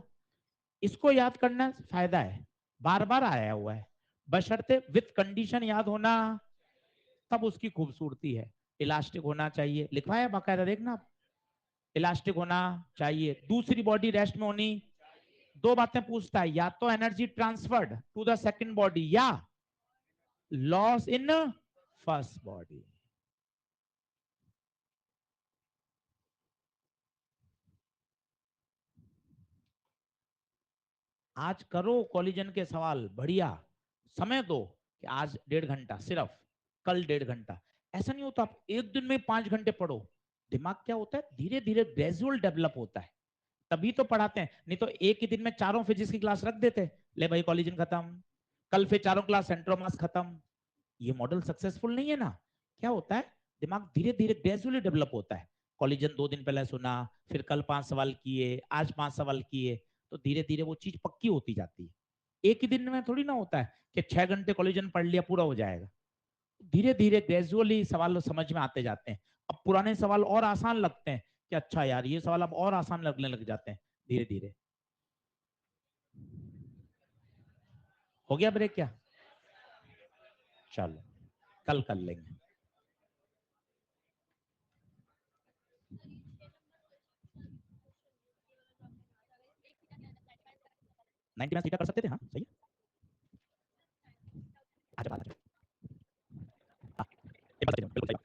इसको याद करना फायदा है, बार बार आया हुआ है, बशर्ते विथ कंडीशन याद होना, तब उसकी खूबसूरती है। इलास्टिक होना चाहिए, लिखवाया बाकायदा, देखना आप, इलास्टिक होना चाहिए, दूसरी बॉडी रेस्ट में होनी। दो बातें पूछता है, या तो energy transferred to the second body या लॉस इन फर्स्ट बॉडी। आज करो कॉलिजन के सवाल, बढ़िया समय दो कि आज 1.5 घंटा सिर्फ, कल 1.5 घंटा। ऐसा नहीं होता आप एक दिन में 5 घंटे पढ़ो। दिमाग क्या होता है, धीरे धीरे ग्रेजुअल डेवलप होता है, तभी तो पढ़ाते हैं। नहीं तो एक ही दिन में चारों फिजिक्स की क्लास रख देते, ले भाई कॉलिजन खत्म, कल फिर चारों क्लास सेंट्रोमास खत्म। ये मॉडल सक्सेसफुल नहीं है ना। क्या होता है, दिमाग धीरे धीरे ग्रेजुअली डेवलप होता है। कॉलिजन 2 दिन पहले सुना, फिर कल 5 सवाल किए, आज 5 सवाल किए, तो धीरे धीरे वो चीज पक्की होती जाती है। एक ही दिन में थोड़ी ना होता है कि 6 घंटे कॉलिजन पढ़ लिया पूरा हो जाएगा। धीरे धीरे ग्रेजुअली सवाल समझ में आते जाते हैं। अब पुराने सवाल और आसान लगते हैं कि अच्छा यार ये सवाल अब और आसान लगने लग जाते हैं धीरे धीरे। हो गया ब्रेक क्या? चलो कल कर लेंगे। 90 में सीधा कर सकते थे, हाँ सही है। आ जाओ, हाँ, ये बात सही है, बिल्कुल सही।